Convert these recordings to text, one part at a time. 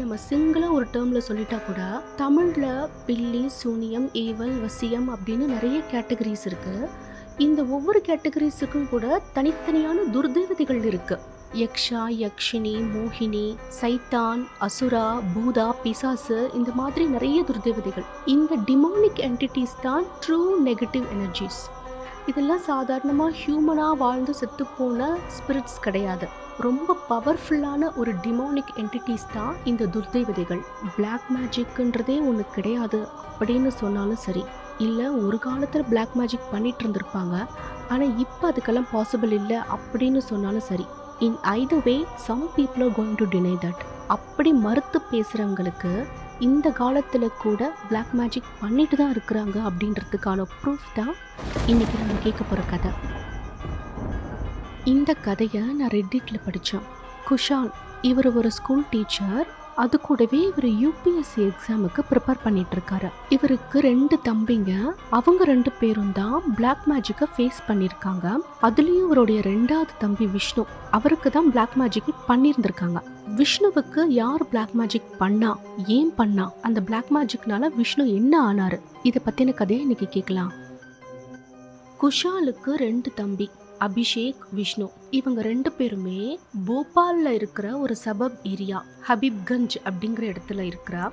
நம்ம சிங்கிளாக ஒரு டேர்மில் சொல்லிட்டா கூட தமிழில் பில்லி, சூனியம், ஏவல், வசியம் அப்படின்னு நிறைய கேட்டகரிஸ் இருக்குது. இந்த ஒவ்வொரு கேட்டகரிஸுக்கும் கூட தனித்தனியான துர்தேவதைகள் இருக்குது. யக்ஷா, யக்ஷினி, மோகினி, சைத்தான், அசுரா, பூதா, பிசாசு, இந்த மாதிரி நிறைய துர்தேவதைகள். இந்த டிமானிக் என்டிட்டிஸ் தான் ட்ரூ நெகட்டிவ் எனர்ஜிஸ். இதெல்லாம் சாதாரணமாக ஹியூமனாக வாழ்ந்து செத்துப்போன ஸ்பிரிட்ஸ் கிடையாது. ரொம்ப பவர்ஃபுல்லான ஒரு டிமானிக் என்டிட்டிஸ் தான் இந்த துர்தேவதைகள். பிளாக் மேஜிக்ன்றதே ஒன்று கிடையாது அப்படின்னு சொன்னாலும் சரி, இல்லை ஒரு காலத்தில் பிளாக் மேஜிக் பண்ணிட்டு இருந்திருப்பாங்க, ஆனால் இப்போ அதுக்கெல்லாம் பாசிபிள் இல்லை அப்படின்னு சொன்னாலும் சரி, இன் either way some people are going to deny that. அப்படி மறுத்து பேசுகிறவங்களுக்கு இந்த காலத்தில் கூட பிளாக் மேஜிக் பண்ணிட்டு தான் இருக்கிறாங்க அப்படின்றதுக்கான ப்ரூஃப் தான் இன்றைக்கி நம்ம கேட்க போகிற கதை. இந்த கதையை நான் ரெட்டிட்டில் படித்தேன். குஷால் இவர் ஒரு ஸ்கூல் டீச்சர். அது கூடவே இவர் யூபிஎஸ்சி எக்ஸாமுக்கு ப்ரிப்பேர் பண்ணிட்டு இருக்காரு. இவருக்கு 2 தம்பிங்க. அவங்க 2 பேரும் தான் பிளாக் மேஜிக்கை ஃபேஸ் பண்ணியிருக்காங்க. அதுலேயும் இவருடைய 2வது தம்பி விஷ்ணு, அவருக்கு தான் பிளாக் மேஜிக் பண்ணியிருந்திருக்காங்க. விஷ்ணுவுக்கு யார் பிளாக் மேஜிக் பண்ணா, ஏன் பண்ணா, அந்த பிளாக் மேஜிக்னால விஷ்ணு என்ன ஆனாரு, இதை பற்றின கதையை இன்னைக்கு கேட்கலாம். குஷாலுக்கு 2 தம்பி, அபிஷேக், விஷ்ணு. இவங்க 2 பேருமே போபால்ல இருக்கிற ஒரு சபப் ஏரியா, ஹபீப்கஞ்ச் அப்படிங்கிற இடத்துல இருக்கிற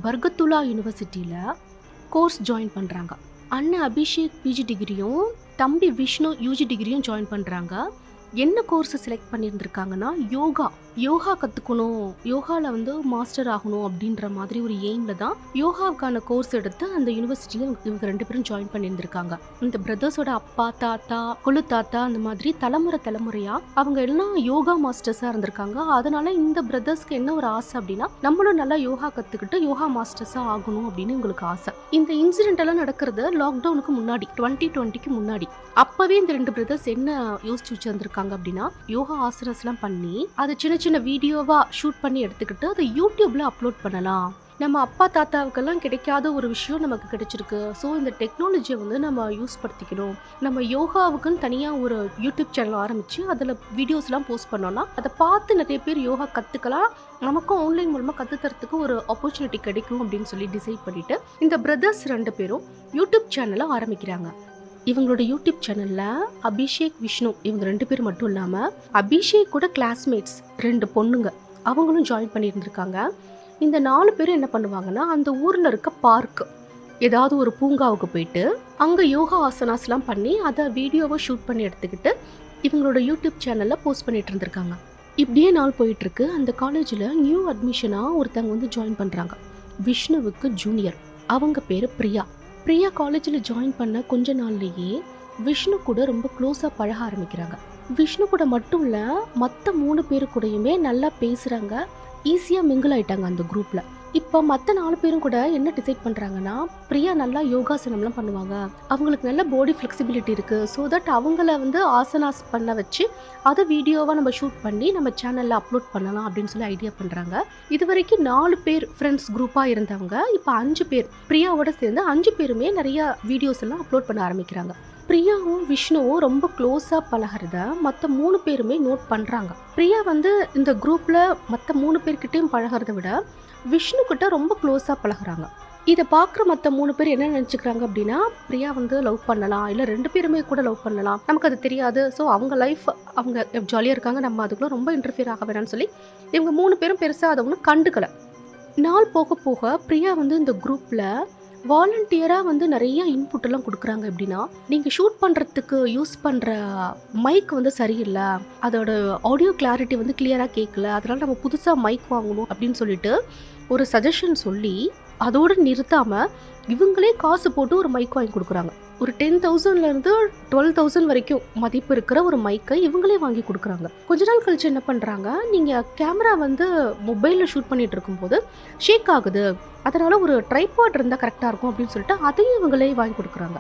பர்கத்துல்லா யூனிவர்சிட்டியில கோர்ஸ் ஜாயின் பண்றாங்க. அண்ணன் அபிஷேக் பிஜி டிகிரியும் தம்பி விஷ்ணு யூஜி டிகிரியும் ஜாயின் பண்றாங்க. என்ன கோர்ஸ் செலக்ட் பண்ணியிருந்திருக்காங்கன்னா யோகா கற்றுக்கணும், யோகாவில் வந்து மாஸ்டர் ஆகணும் அப்படின்ற மாதிரி ஒரு எய்மில் தான் யோகாவுக்கான கோர்ஸ் எடுத்து அந்த யூனிவர்சிட்டியில் இவங்க 2 பேரும் ஜாயின் பண்ணியிருந்திருக்காங்க. இந்த பிரதர்ஸோட அப்பா, தாத்தா, கொழு தாத்தா, அந்த மாதிரி தலைமுறையாக அவங்க எல்லாம் யோகா மாஸ்டர்ஸாக இருந்திருக்காங்க. அதனால இந்த பிரதர்ஸ்க்கு என்ன ஒரு ஆசை அப்படின்னா, நம்மளும் நல்லா யோகா கற்றுக்கிட்டு யோகா மாஸ்டர்ஸாக ஆகணும் அப்படின்னு உங்களுக்கு ஆசை. இந்த இன்சிடென்ட் எல்லாம் நடக்கிறது லாக்டவுனுக்கு முன்னாடி, 2020க்கு முன்னாடி. அப்பவே இந்த 2 பிரதர்ஸ் என்ன யோசிச்சு வச்சிருந்திருக்காங்க அப்படின்னா, யோகா ஆசனஸ்லாம் பண்ணி அதை சின்ன சின்ன வீடியோவா ஷூட் பண்ணி எடுத்துக்கிட்டு அதை யூடியூப்ல அப்லோட் பண்ணலாம். நம்ம அப்பா தாத்தாவுக்கெல்லாம் கிடைக்காத ஒரு விஷயம் நமக்கு கிடைச்சிருக்கு. ஸோ இந்த டெக்னாலஜியை வந்து நம்ம யூஸ் படுத்திக்கணும். நம்ம யோகாவுக்குன்னு தனியாக ஒரு யூடியூப் சேனல் ஆரம்பித்து அதில் வீடியோஸ்லாம் போஸ்ட் பண்ணோன்னா அதை பார்த்து நிறைய பேர் யோகா கற்றுக்கலாம், நமக்கும் ஆன்லைன் மூலமாக கற்றுத்தரத்துக்கு ஒரு ஆப்பர்ச்சுனிட்டி கிடைக்கும் அப்படின்னு சொல்லி டிசைட் பண்ணிவிட்டு இந்த பிரதர்ஸ் 2 பேரும் யூடியூப் சேனலை ஆரம்பிக்கிறாங்க. இவங்களோட யூடியூப் சேனலில் அபிஷேக், விஷ்ணு இவங்க 2 பேர் மட்டும் இல்லாமல் அபிஷேக் கூட கிளாஸ்மேட்ஸ் 2 பொண்ணுங்க அவங்களும் ஜாயின் பண்ணியிருந்திருக்காங்க. இந்த 4 பேரும் என்ன பண்ணுவாங்கன்னா, அந்த ஊரில் இருக்க பார்க்கு, ஏதாவது ஒரு பூங்காவுக்கு போயிட்டு அங்கே யோகா ஆசனாஸ்லாம் பண்ணி அதை வீடியோவை ஷூட் பண்ணி எடுத்துக்கிட்டு இவங்களோட யூடியூப் சேனலில் போஸ்ட் பண்ணிட்டு இருந்திருக்காங்க. இப்படியே நாள் போயிட்டுருக்கு. அந்த காலேஜில் நியூ அட்மிஷனாக ஒருத்தவங்க வந்து ஜாயின் பண்ணுறாங்க. விஷ்ணுவுக்கு ஜூனியர், அவங்க பேர் பிரியா. பிரியா காலேஜில் ஜாயின் பண்ண கொஞ்ச நாள்லேயே விஷ்ணு கூட ரொம்ப க்ளோஸாக பழக ஆரம்பிக்கிறாங்க. விஷ்ணு கூட மட்டும் இல்லை, மற்ற 3 பேரு கூடயுமே நல்லா பேசுகிறாங்க, ஈஸியாக மிங்கிள் ஆயிட்டாங்க அந்த குரூப்பில். இப்போ மற்ற 4 பேரும் கூட என்ன டிசைட் பண்ணுறாங்கன்னா, பிரியா நல்லா யோகாசனம்லாம் பண்ணுவாங்க, அவங்களுக்கு நல்ல பாடி ஃப்ளெக்சிபிலிட்டி இருக்குது, ஸோ தட் அவங்கள வந்து ஆசனாஸ் பண்ண வச்சு அதை வீடியோவாக நம்ம ஷூட் பண்ணி நம்ம சேனலில் அப்லோட் பண்ணலாம் அப்படின்னு சொல்லி ஐடியா பண்ணுறாங்க. இது வரைக்கும் 4 பேர் ஃப்ரெண்ட்ஸ் குரூப்பாக இருந்தவங்க இப்போ 5 பேர், பிரியாவோட சேர்ந்து 5 பேருமே நிறைய வீடியோஸ் எல்லாம் அப்லோட் பண்ண ஆரம்பிக்கிறாங்க. பிரியாவும் விஷ்ணுவும் ரொம்ப க்ளோஸாக பழகிறத மற்ற 3 பேருமே நோட் பண்ணுறாங்க. பிரியா வந்து இந்த குரூப்பில் மற்ற 3 பேர்கிட்டையும் பழகிறத விட விஷ்ணு கிட்ட ரொம்ப க்ளோஸாக பழகிறாங்க. இதை பார்க்குற மற்ற 3 பேர் என்ன நினச்சிக்கிறாங்க அப்படின்னா, பிரியா வந்து லவ் பண்ணலாம், இல்லை 2 பேருமே கூட லவ் பண்ணலாம், நமக்கு அது தெரியாது, ஸோ அவங்க லைஃப் அவங்க ஜாலியாக இருக்காங்க, நம்ம அதுக்குள்ள ரொம்ப இன்டர்ஃபியர் ஆக வேணாம்னு சொல்லி இவங்க 3 பேரும் பெருசாக அதை ஒன்றும் கண்டுக்கலை. நாள் போக போக பிரியா வந்து இந்த குரூப்பில் வாலண்டியராக வந்து நிறைய இன்புட் எல்லாம் கொடுக்குறாங்க. எப்படின்னா, நீங்கள் ஷூட் பண்ணுறதுக்கு யூஸ் பண்ணுற மைக் வந்து சரியில்லை, அதோட ஆடியோ கிளாரிட்டி வந்து கிளியராக கேட்கல, அதனால் நம்ம புதுசாக மைக் வாங்கணும் அப்படின்னு சொல்லிட்டு ஒரு சஜஷன் சொல்லி அதோடு நிறுத்தாமல் இவங்களே காசு போட்டு ஒரு மைக் வாங்கி கொடுக்குறாங்க. ஒரு 10,000லேருந்து 12,000 வரைக்கும் மதிப்பு இருக்கிற ஒரு மைக்கை இவங்களே வாங்கி கொடுக்குறாங்க. கொஞ்ச நாள் கழிச்சு என்ன பண்ணுறாங்க, நீங்கள் கேமரா வந்து மொபைலில் ஷூட் பண்ணிட்டு இருக்கும்போது ஷேக் ஆகுது, அதனால் ஒரு ட்ரைபாட் இருந்தால் கரெக்டாக இருக்கும் அப்படின்னு சொல்லிட்டு அதையும் இவங்களே வாங்கி கொடுக்குறாங்க.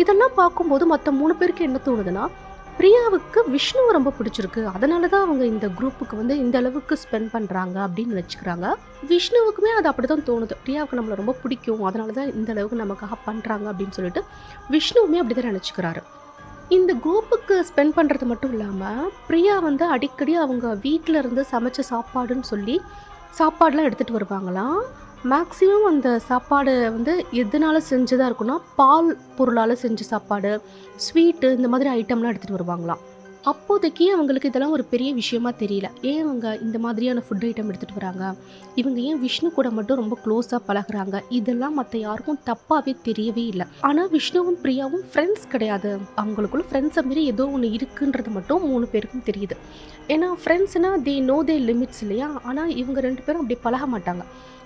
இதெல்லாம் பார்க்கும்போது மற்ற 3 பேருக்கு என்ன தோணுதுன்னா, பிரியாவுக்கு விஷ்ணுவை ரொம்ப பிடிச்சிருக்கு, அதனால தான் அவங்க இந்த குரூப்புக்கு வந்து இந்த அளவுக்கு ஸ்பெண்ட் பண்ணுறாங்க அப்படின்னு நினச்சிக்கிறாங்க. விஷ்ணுவுக்குமே அது அப்படி தான் தோணுது, பிரியாவுக்கு நம்மளை ரொம்ப பிடிக்கும், அதனால தான் இந்த அளவுக்கு நமக்காக பண்ணுறாங்க அப்படின்னு சொல்லிட்டு விஷ்ணுவுமே அப்படி தான் நினச்சிக்கிறாரு. இந்த குரூப்புக்கு ஸ்பெண்ட் பண்ணுறது மட்டும் இல்லாமல் பிரியா வந்து அடிக்கடி அவங்க வீட்டில் இருந்து சமைச்ச சாப்பாடுன்னு சொல்லி சாப்பாடுலாம் எடுத்துகிட்டு வருவாங்களாம். மேக்ஸிமம் அந்த சாப்பாடு வந்து எதனால செஞ்சதா இருக்குன்னா, பால் பொருளால செஞ்ச சாப்பாடு, ஸ்வீட்டு இந்த மாதிரி ஐட்டம்லாம் எடுத்துகிட்டு வருவாங்களாம். அப்போதைக்கு அவங்களுக்கு இதெல்லாம் ஒரு பெரிய விஷயமா தெரியல. ஏன் அவங்க இந்த மாதிரியான ஃபுட் ஐட்டம் எடுத்துகிட்டு வராங்க? இவங்க ஏன் விஷ்ணு கூட மட்டும் ரொம்ப க்ளோஸாக பழகுறாங்க? இதெல்லாம் மற்ற யாருக்கும் தப்பாகவே தெரியவே இல்லை. ஆனால் விஷ்ணுவும் பிரியாவும் ஃப்ரெண்ட்ஸ் கிடையாது. அவங்களுக்குள்ள ஃப்ரெண்ட்ஸை மாரி ஏதோ ஒன்று இருக்குன்றது மட்டும் 3 பேருக்கும் தெரியுது. ஏன்னா ஃப்ரெண்ட்ஸ்னால் தே நோ தே லிமிட்ஸ் இல்லையா? ஆனால் இவங்க 2 பேரும் அப்படி பழக மாட்டாங்க.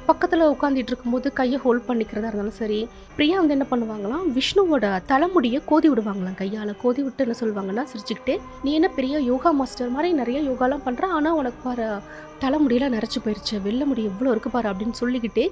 பக்கத்தில் உட்காந்துட்டு இருக்கும்போது கையை ஹோல்ட் பண்ணிக்கிறதா இருந்தாலும் சரி, பிரியா வந்து என்ன பண்ணுவாங்களாம், விஷ்ணுவோட தலைமுடியை கோதி விடுவாங்களாம். கையால் கோதி விட்டு என்ன சொல்லுவாங்கன்னா சிரிச்சுக்கிட்டே, நீ என்ன பெரிய யோகா மாஸ்டர் மாதிரி நிறைய யோகாலாம் பண்ணுற, ஆனால் உனக்கு பாரு தலைமுடியெல்லாம் நிறச்சி போயிடுச்சு, வெள்ளை முடி எவ்வளோ இருக்கு பாரு அப்படின்னு சொல்லிக்கிட்டே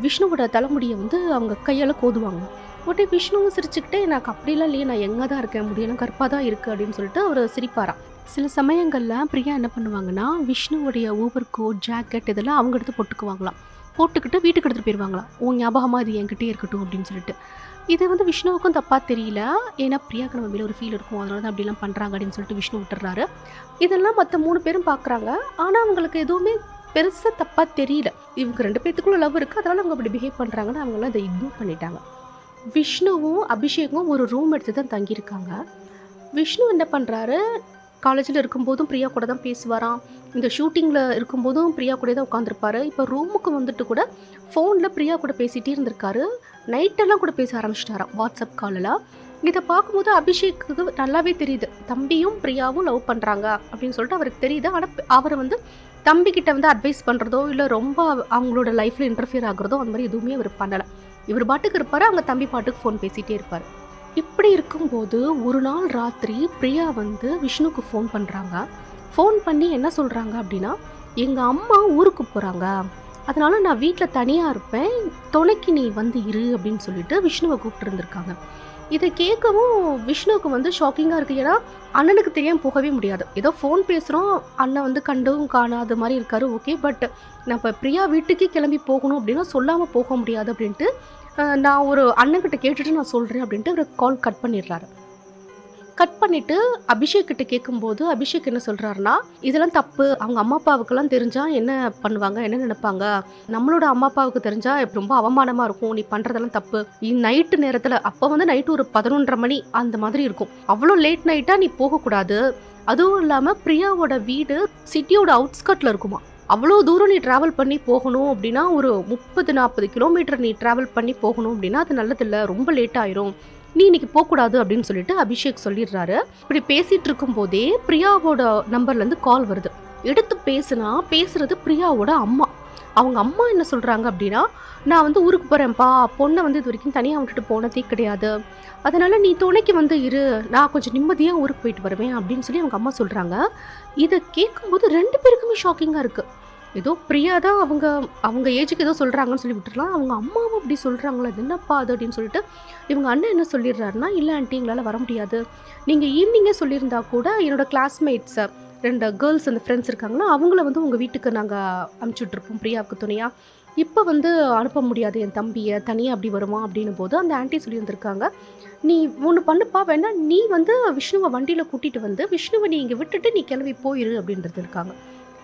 விஷ்ணுவோட தலைமுடியை வந்து அவங்க கையால் கோதுவாங்க. உடனே விஷ்ணுவும் சிரிச்சுக்கிட்டே, எனக்கு அப்படிலாம் இல்லையே, நான் எங்கே தான் இருக்கேன், முடியெல்லாம் கருப்பாக தான் இருக்குது அப்படின்னு சொல்லிட்டு அவர் சிரிப்பாராம். சில சமயங்களில் பிரியா என்ன பண்ணுவாங்கன்னா, விஷ்ணுவோடைய ஓவர் கோட், ஜாக்கெட் இதெல்லாம் அவங்க எடுத்து போட்டுக்குவாங்களாம். போட்டுக்கிட்டு வீட்டுக்கு எடுத்துகிட்டு போயிடுவாங்களாம். உன் ஞாபகமாக இது என்கிட்டே இருக்கட்டும் அப்படின்னு சொல்லிட்டு. இது வந்து விஷ்ணுவுக்கும் தப்பாக தெரியல. ஏன்னா பிரியாவுக்கு நம்ம மேலே ஒரு ஃபீல் இருக்கும், அதனால தான் அப்படிலாம் பண்ணுறாங்க அப்படின்னு சொல்லிட்டு விஷ்ணு விட்டுறாரு. இதெல்லாம் மற்ற 3 பேரும் பார்க்குறாங்க. ஆனால் அவங்களுக்கு எதுவுமே பெருசாக தப்பாக தெரியல. இவங்க 2 பேர்த்துக்குள்ள லவ் இருக்குது, அதனால் அவங்க அப்படி பிஹேவ் பண்ணுறாங்கன்னு அவங்களாம் அதை இக்னோர் பண்ணிட்டாங்க. விஷ்ணுவும் அபிஷேக்கும் ஒரு ரூம் எடுத்து தான் தங்கியிருக்காங்க. விஷ்ணு என்ன பண்ணுறாரு, காலேஜில் இருக்கும்போதும் பிரியா கூட தான் பேசுவாராம். இந்த ஷூட்டிங்கில் இருக்கும்போதும் பிரியா கூட தான் உட்காந்துருப்பாரு. இப்போ ரூமுக்கு வந்துட்டு கூட ஃபோனில் பிரியா கூட பேசிகிட்டே இருந்திருக்காரு. நைட்டெல்லாம் கூட பேச ஆரம்பிச்சிட்டாராம் வாட்ஸ்அப் காலில். இதை பார்க்கும்போது அபிஷேக்கு நல்லாவே தெரியுது, தம்பியும் பிரியாவும் லவ் பண்ணுறாங்க அப்படின்னு சொல்லிட்டு அவருக்கு தெரியுது. ஆனால் அவர் வந்து தம்பிக்கிட்ட வந்து அட்வைஸ் பண்ணுறதோ இல்லை ரொம்ப அவங்களோட லைஃப்பில் இன்டர்ஃபியர் ஆகுறதோ அந்த மாதிரி எதுவுமே அவர் பண்ணலை. இவர் பாட்டுக்கு இருப்பார், அவங்க தம்பி பாட்டுக்கு ஃபோன் பேசிகிட்டே இருப்பார். இப்படி இருக்கும்போது ஒரு நாள் ராத்திரி பிரியா வந்து விஷ்ணுக்கு ஃபோன் பண்ணுறாங்க. ஃபோன் பண்ணி என்ன சொல்கிறாங்க அப்படின்னா, எங்கள் அம்மா ஊருக்கு போகிறாங்க, அதனால் நான் வீட்டில் தனியாக இருப்பேன், துணைக்கு நீ வந்து இரு அப்படின்னு சொல்லிட்டு விஷ்ணுவை கூப்பிட்டுருந்துருக்காங்க. இதை கேட்கவும் விஷ்ணுவுக்கு வந்து ஷாக்கிங்காக இருக்குது. ஏன்னா அண்ணனுக்கு தெரியாமல் போகவே முடியாது. ஏதோ ஃபோன் பேசுகிறோம், அண்ணன் வந்து கண்டும் காணாத மாதிரி இருக்காரு, ஓகே. பட் நான் இப்போ பிரியா வீட்டுக்கே கிளம்பி போகணும் அப்படின்னா சொல்லாமல் போக முடியாது அப்படின்ட்டு, நான் ஒரு அண்ணன்கிட்ட கேட்டுட்டு நான் சொல்கிறேன் அப்படின்ட்டு அவர் கால் கட் பண்ணிடுறாரு. கட் பண்ணிவிட்டு அபிஷேக் கிட்ட கேட்கும்போது அபிஷேக் என்ன சொல்கிறாருன்னா, இதெல்லாம் தப்பு, அவங்க அம்மா அப்பாவுக்கெல்லாம் தெரிஞ்சால் என்ன பண்ணுவாங்க, என்ன நினைப்பாங்க, நம்மளோட அம்மா அப்பாவுக்கு தெரிஞ்சால் ரொம்ப அவமானமாக இருக்கும், நீ பண்ணுறதெல்லாம் தப்பு. நைட்டு நேரத்தில், அப்போ வந்து நைட்டு ஒரு 11:30 மணி அந்த மாதிரி இருக்கும், அவ்வளோ லேட் நைட்டாக நீ போகக்கூடாது. அதுவும் இல்லாமல் பிரியாவோட வீடு சிட்டியோட அவுட்ஸ்கட்டில் இருக்குமா, அவ்வளோ தூரம் நீ ட்ராவல் பண்ணி போகணும் அப்படின்னா, ஒரு 30-40 கிலோமீட்டர் நீ ட்ராவல் பண்ணி போகணும் அப்படின்னா அது நல்லதில்லை, ரொம்ப லேட் ஆயிரும், நீ இன்னைக்கு போகக்கூடாது அப்படின்னு சொல்லிட்டு அபிஷேக் சொல்லிடுறாரு. இப்படி பேசிட்டு இருக்கும் போதே பிரியாவோட நம்பர்லேருந்து கால் வருது. எடுத்து பேசுறது பிரியாவோட அம்மா. அவங்க அம்மா என்ன சொல்கிறாங்க அப்படின்னா, நான் வந்து ஊருக்கு போகிறேன்ப்பா, பொண்ணை வந்து இது வரைக்கும் தனியாக விட்டுட்டு போனதே கிடையாது, அதனால் நீ துணைக்கு வந்து இரு, நான் கொஞ்சம் நிம்மதியாக ஊருக்கு போயிட்டு வருவேன் அப்படின்னு சொல்லி அவங்க அம்மா சொல்கிறாங்க. இதை கேட்கும்போது 2 பேருக்குமே ஷாக்கிங்காக இருக்குது. ஏதோ பிரியா தான் அவங்க ஏஜுக்கு ஏதோ சொல்கிறாங்கன்னு சொல்லி விட்டுருலாம், அவங்க அம்மாவும் அப்படி சொல்கிறாங்களா, அது என்னப்பா அது அப்படின்னு சொல்லிட்டு இவங்க அண்ணன் என்ன சொல்லிடுறாருன்னா, இல்லை ஆண்டி எங்களால் வர முடியாது, நீங்கள் ஈவினிங்கே சொல்லியிருந்தா கூட என்னோடய கிளாஸ்மேட்ஸை 2 கேர்ள்ஸ் அந்த ஃப்ரெண்ட்ஸ் இருக்காங்கன்னா அவங்கள வந்து உங்கள் வீட்டுக்கு நாங்கள் அனுப்பிச்சுட்ருப்போம் பிரியாவுக்கு துணையாக, இப்போ வந்து அனுப்ப முடியாது என் தம்பியை தனியாக அப்படி வருமா அப்படின்னும் போது அந்த ஆண்டி சொல்லியிருந்திருக்காங்க, நீ ஒன்று பண்ணுப்பா, வேணா நீ வந்து விஷ்ணுவை வண்டியில் கூட்டிகிட்டு வந்து விஷ்ணுவை நீ இங்கே விட்டுட்டு நீ கிளம்பி போயிரு அப்படின்றது இருக்காங்க.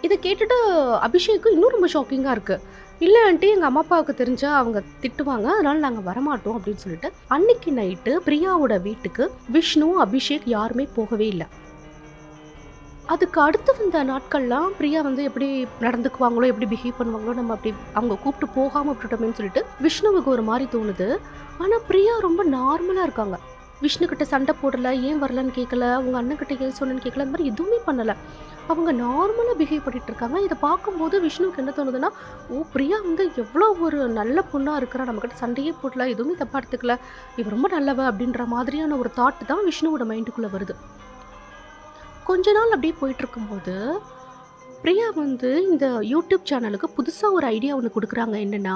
இதை கேட்டுட்டு அபிஷேக்கு இன்னும் ரொம்ப ஷாக்கிங்காக இருக்குது. இல்லை ஆண்டி, எங்கள் அம்மா அப்பாவுக்கு தெரிஞ்சால் அவங்க திட்டுவாங்க, அதனால் நாங்கள் வரமாட்டோம் அப்படின்னு சொல்லிட்டு அன்னைக்கு நைட்டு பிரியாவோட வீட்டுக்கு விஷ்ணு அபிஷேக் யாருமே போகவே இல்லை. அதுக்கு அடுத்து வந்த நாட்கள்லாம் பிரியா வந்து எப்படி நடந்துக்குவாங்களோ, எப்படி பிஹேவ் பண்ணுவாங்களோ, நம்ம அப்படி அவங்க கூப்பிட்டு போகாமல் விட்டுட்டோமேன்னு சொல்லிட்டு விஷ்ணுவுக்கு ஒரு மாதிரி தோணுது. ஆனால் பிரியா ரொம்ப நார்மலாக இருக்காங்க. விஷ்ணுக்கிட்ட சண்டை போடலை, ஏன் வரலன்னு கேட்கல, உங்கள் அண்ணன்கிட்ட ஏன் சொன்னேன்னு கேட்கல, அந்த மாதிரி எதுவுமே பண்ணலை. அவங்க நார்மலாக பிஹேவ் பண்ணிட்டு இருக்காங்க. இதை பார்க்கும்போது விஷ்ணுவுக்கு என்ன தோணுதுன்னா, ஓ பிரியா வந்து எவ்வளோ ஒரு நல்ல பொண்ணாக இருக்கிறா, நம்மக்கிட்ட சண்டையே போடல, எதுவுமே தப்பாக எடுத்துக்கல, இவ ரொம்ப நல்லவ அப்படின்ற மாதிரியான ஒரு தாட் தான் விஷ்ணுவோட மைண்டுக்குள்ளே வருது. கொஞ்ச நாள் அப்படியே போயிட்டு இருக்கும்போது பிரியா வந்து இந்த யூடியூப் சேனலுக்கு புதுசாக ஒரு ஐடியா ஒன்று கொடுக்குறாங்க. என்னென்னா,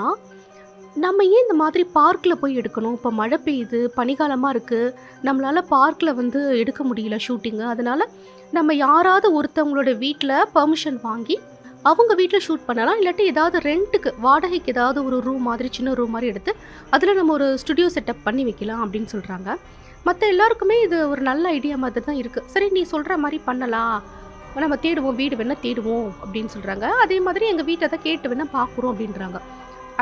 நம்ம ஏன் இந்த மாதிரி பார்க்கில் போய் எடுக்கணும், இப்போ மழை பெய்யுது, பனிக்காலமாக இருக்குது, நம்மளால் பார்க்கில் வந்து எடுக்க முடியல ஷூட்டிங்கு, அதனால் நம்ம யாராவது ஒருத்தவங்களோட வீட்டில் பெர்மிஷன் வாங்கி அவங்க வீட்டில் ஷூட் பண்ணலாம், இல்லாட்டி ஏதாவது ரெண்ட்டுக்கு வாடகைக்கு ஏதாவது ஒரு ரூம் மாதிரி சின்ன ரூம் மாதிரி எடுத்து அதில் நம்ம ஒரு ஸ்டுடியோ செட்டப் பண்ணி வைக்கலாம் அப்படின்னு சொல்கிறாங்க. மற்ற எல்லாருக்குமே இது ஒரு நல்ல ஐடியா மாதிரி தான் இருக்குது. சரி நீ சொல்கிற மாதிரி பண்ணலாம், நம்ம தேடுவோம், வீடு வேணா தேடுவோம் அப்படின்னு சொல்றாங்க. அதே மாதிரி எங்க வீட்ட தான் கேட்டு வேணா பார்க்குறோம் அப்படின்றாங்க.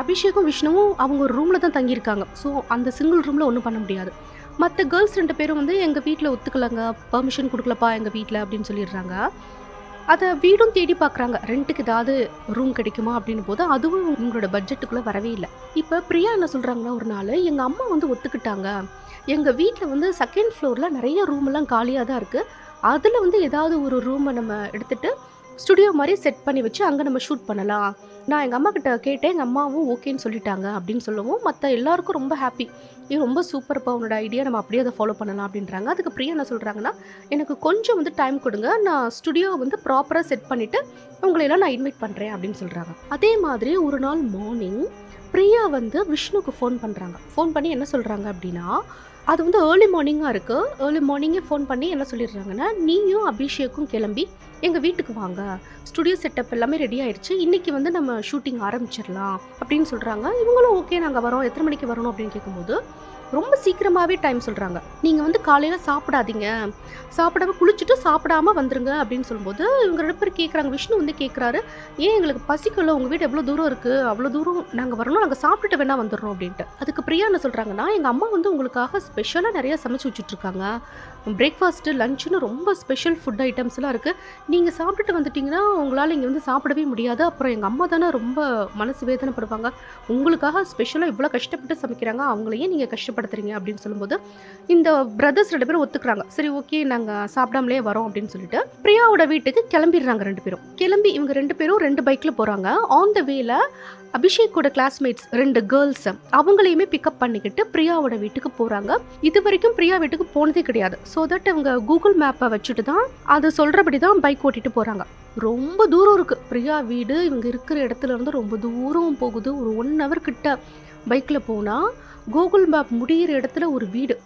அபிஷேக்கும், விஷ்ணுவும் அவங்க ஒரு ரூம்ல தான் தங்கியிருக்காங்க. ஸோ அந்த சிங்கிள் ரூம்ல ஒண்ணும் பண்ண முடியாது. மத்த கேர்ள்ஸ் 2 பேரும் வந்து எங்க வீட்ல ஒத்துக்கலங்க, பெர்மிஷன் குடுக்கலப்பா எங்க வீட்ல அப்படின்னு சொல்லிடுறாங்க. அத வீடும் தேடி பார்க்குறாங்க. ரென்ட்டுக்கு ஏதாவது ரூம் கிடைக்குமா அப்படின்னும் போது, அதுவும் இவங்களோட பட்ஜெட்டுக்குள்ள வரவே இல்ல. இப்ப பிரியா என்ன சொல்றாங்கன்னா, ஒரு நாளு எங்க அம்மா வந்து ஒத்துக்கிட்டாங்க. எங்க வீட்ல வந்து 2ண்ட் ஃப்ளோர்ல நெறைய ரூம் எல்லாம் காலியா தான் இருக்கு. அதுல வந்து ஏதாவது ஒரு ரூம நம்ம எடுத்துட்டு, ஸ்டுடியோ மாரி செட் பண்ணி வச்சு அங்க நம்ம ஷூட் பண்ணலாம். நான் எங்க அம்மாகிட்ட கேட்டேன். எங்க அம்மாவும் ஓகேன்னு சொல்லிட்டாங்க அப்படின்னு சொல்லவும், மத்த எல்லாருக்கும் ரொம்ப ஹாப்பி. ரொம்ப சூப்பர்ப்பா உன்னோட ஐடியா. நம்ம அப்படியே அத ஃபாலோ பண்ணலாம் அப்படின்றாங்க. அதுக்கு பிரியா என்ன சொல்றாங்கன்னா, எனக்கு கொஞ்சம் வந்து டைம் குடுங்க. நான் ஸ்டுடியோ வந்து ப்ராப்பரா செட் பண்ணிட்டு, உங்கள எல்லாம் நான் இன்வைட் பண்றேன் அப்படின்னு சொல்றாங்க. அதே மாதிரி ஒரு நாள் மார்னிங் பிரியா வந்து விஷ்ணுக்கு ஃபோன் பண்றாங்க. ஃபோன் பண்ணி என்ன சொல்றாங்க அப்படின்னா, அது வந்து ஏர்லி மார்னிங்கா இருக்கு. ஏர்லி மார்னிங்கே ஃபோன் பண்ணி என்ன சொல்லிடுறாங்கன்னா, நீயும் அபிஷேக்கும் கிளம்பி எங்க வீட்டுக்கு வாங்க. ஸ்டுடியோ செட்டப் எல்லாமே ரெடி ஆயிடுச்சு. இன்னைக்கு வந்து நம்ம ஷூட்டிங் ஆரம்பிச்சிடலாம் அப்படின்னு சொல்றாங்க. இவங்களும் ஓகே நாங்க வரோம். எத்தனை மணிக்கு வரணும் அப்படின்னு கேட்கும்போது, ரொம்ப சீக்கிரமாவே டைம் சொல்றாங்க. நீங்க வந்து காலையில சாப்பிடாதீங்க. சாப்பிடாம குளிச்சுட்டு சாப்பிடாம வந்துருங்க அப்படின்னு சொல்லும்போது, இவங்க 2 பேரும் கேட்குறாங்க. விஷ்ணு வந்து கேட்குறாரு, ஏன் எங்களுக்கு பசிக்கல, உங்க வீடு எவ்வளோ தூரம் இருக்கு, அவ்வளோ தூரம் நாங்க வரணும், நாங்க சாப்பிட்டுட்டு வேணா வந்துடுறோம் அப்படின்ட்டு. அதுக்கு பிரியா என்ன சொல்றாங்கன்னா, எங்க அம்மா வந்து உங்களுக்காக ஸ்பெஷலா நிறைய சமைச்சு வச்சுட்டு இருக்காங்க. பிரேக்ஃபாஸ்ட் லஞ்சுன்னு ரொம்ப ஸ்பெஷல் ஃபுட் ஐட்டம்ஸ்லாம் இருக்கு. நீங்க சாப்பிட்டுட்டு வந்துட்டீங்கன்னா உங்களால இங்க வந்து சாப்பிடவே முடியாது. அப்புறம் எங்க அம்மா தானே ரொம்ப மனசு வேதனைப்படுவாங்க. உங்களுக்காக ஸ்பெஷலா இவ்வளோ கஷ்டப்பட்டு சமைக்கிறாங்க, அவங்களையே நீங்க கஷ்டப்படுத்துறீங்க அப்படின்னு சொல்லும்போது, இந்த பிரதர்ஸ் 2 பேரும் ஒத்துக்கிறாங்க. சரி ஓகே நாங்க சாப்பிடாமலே வரோம் அப்படின்னு சொல்லிட்டு பிரியாவோட வீட்டுக்கு கிளம்பிடுறாங்க 2 பேரும். கிளம்பி இவங்க 2 பேரும் 2 பைக்ல போறாங்க. ஆன் த வேல அபிஷேக்கோட கிளாஸ்மேட்ஸ் 2 கேர்ள்ஸ் அவங்களையுமே பிக்கப் பண்ணிக்கிட்டு பிரியாவோட வீட்டுக்கு போறாங்க. இது வரைக்கும் பிரியா வீட்டுக்கு போனதே கிடையாது. ஸோ தட் அவங்க கூகுள் மேப்பை வச்சுட்டு தான் அது சொல்றபடி தான் பைக் ஓட்டிட்டு போறாங்க. ரொம்ப தூரம் இருக்கு பிரியா வீடு. இவங்க இருக்கிற இடத்துல இருந்து ரொம்ப தூரம் போகுது. ஒரு 1 hour கிட்ட பைக்ல போனா கூகுள் மேப் முடியிற இடத்துல ஒரு வீடு.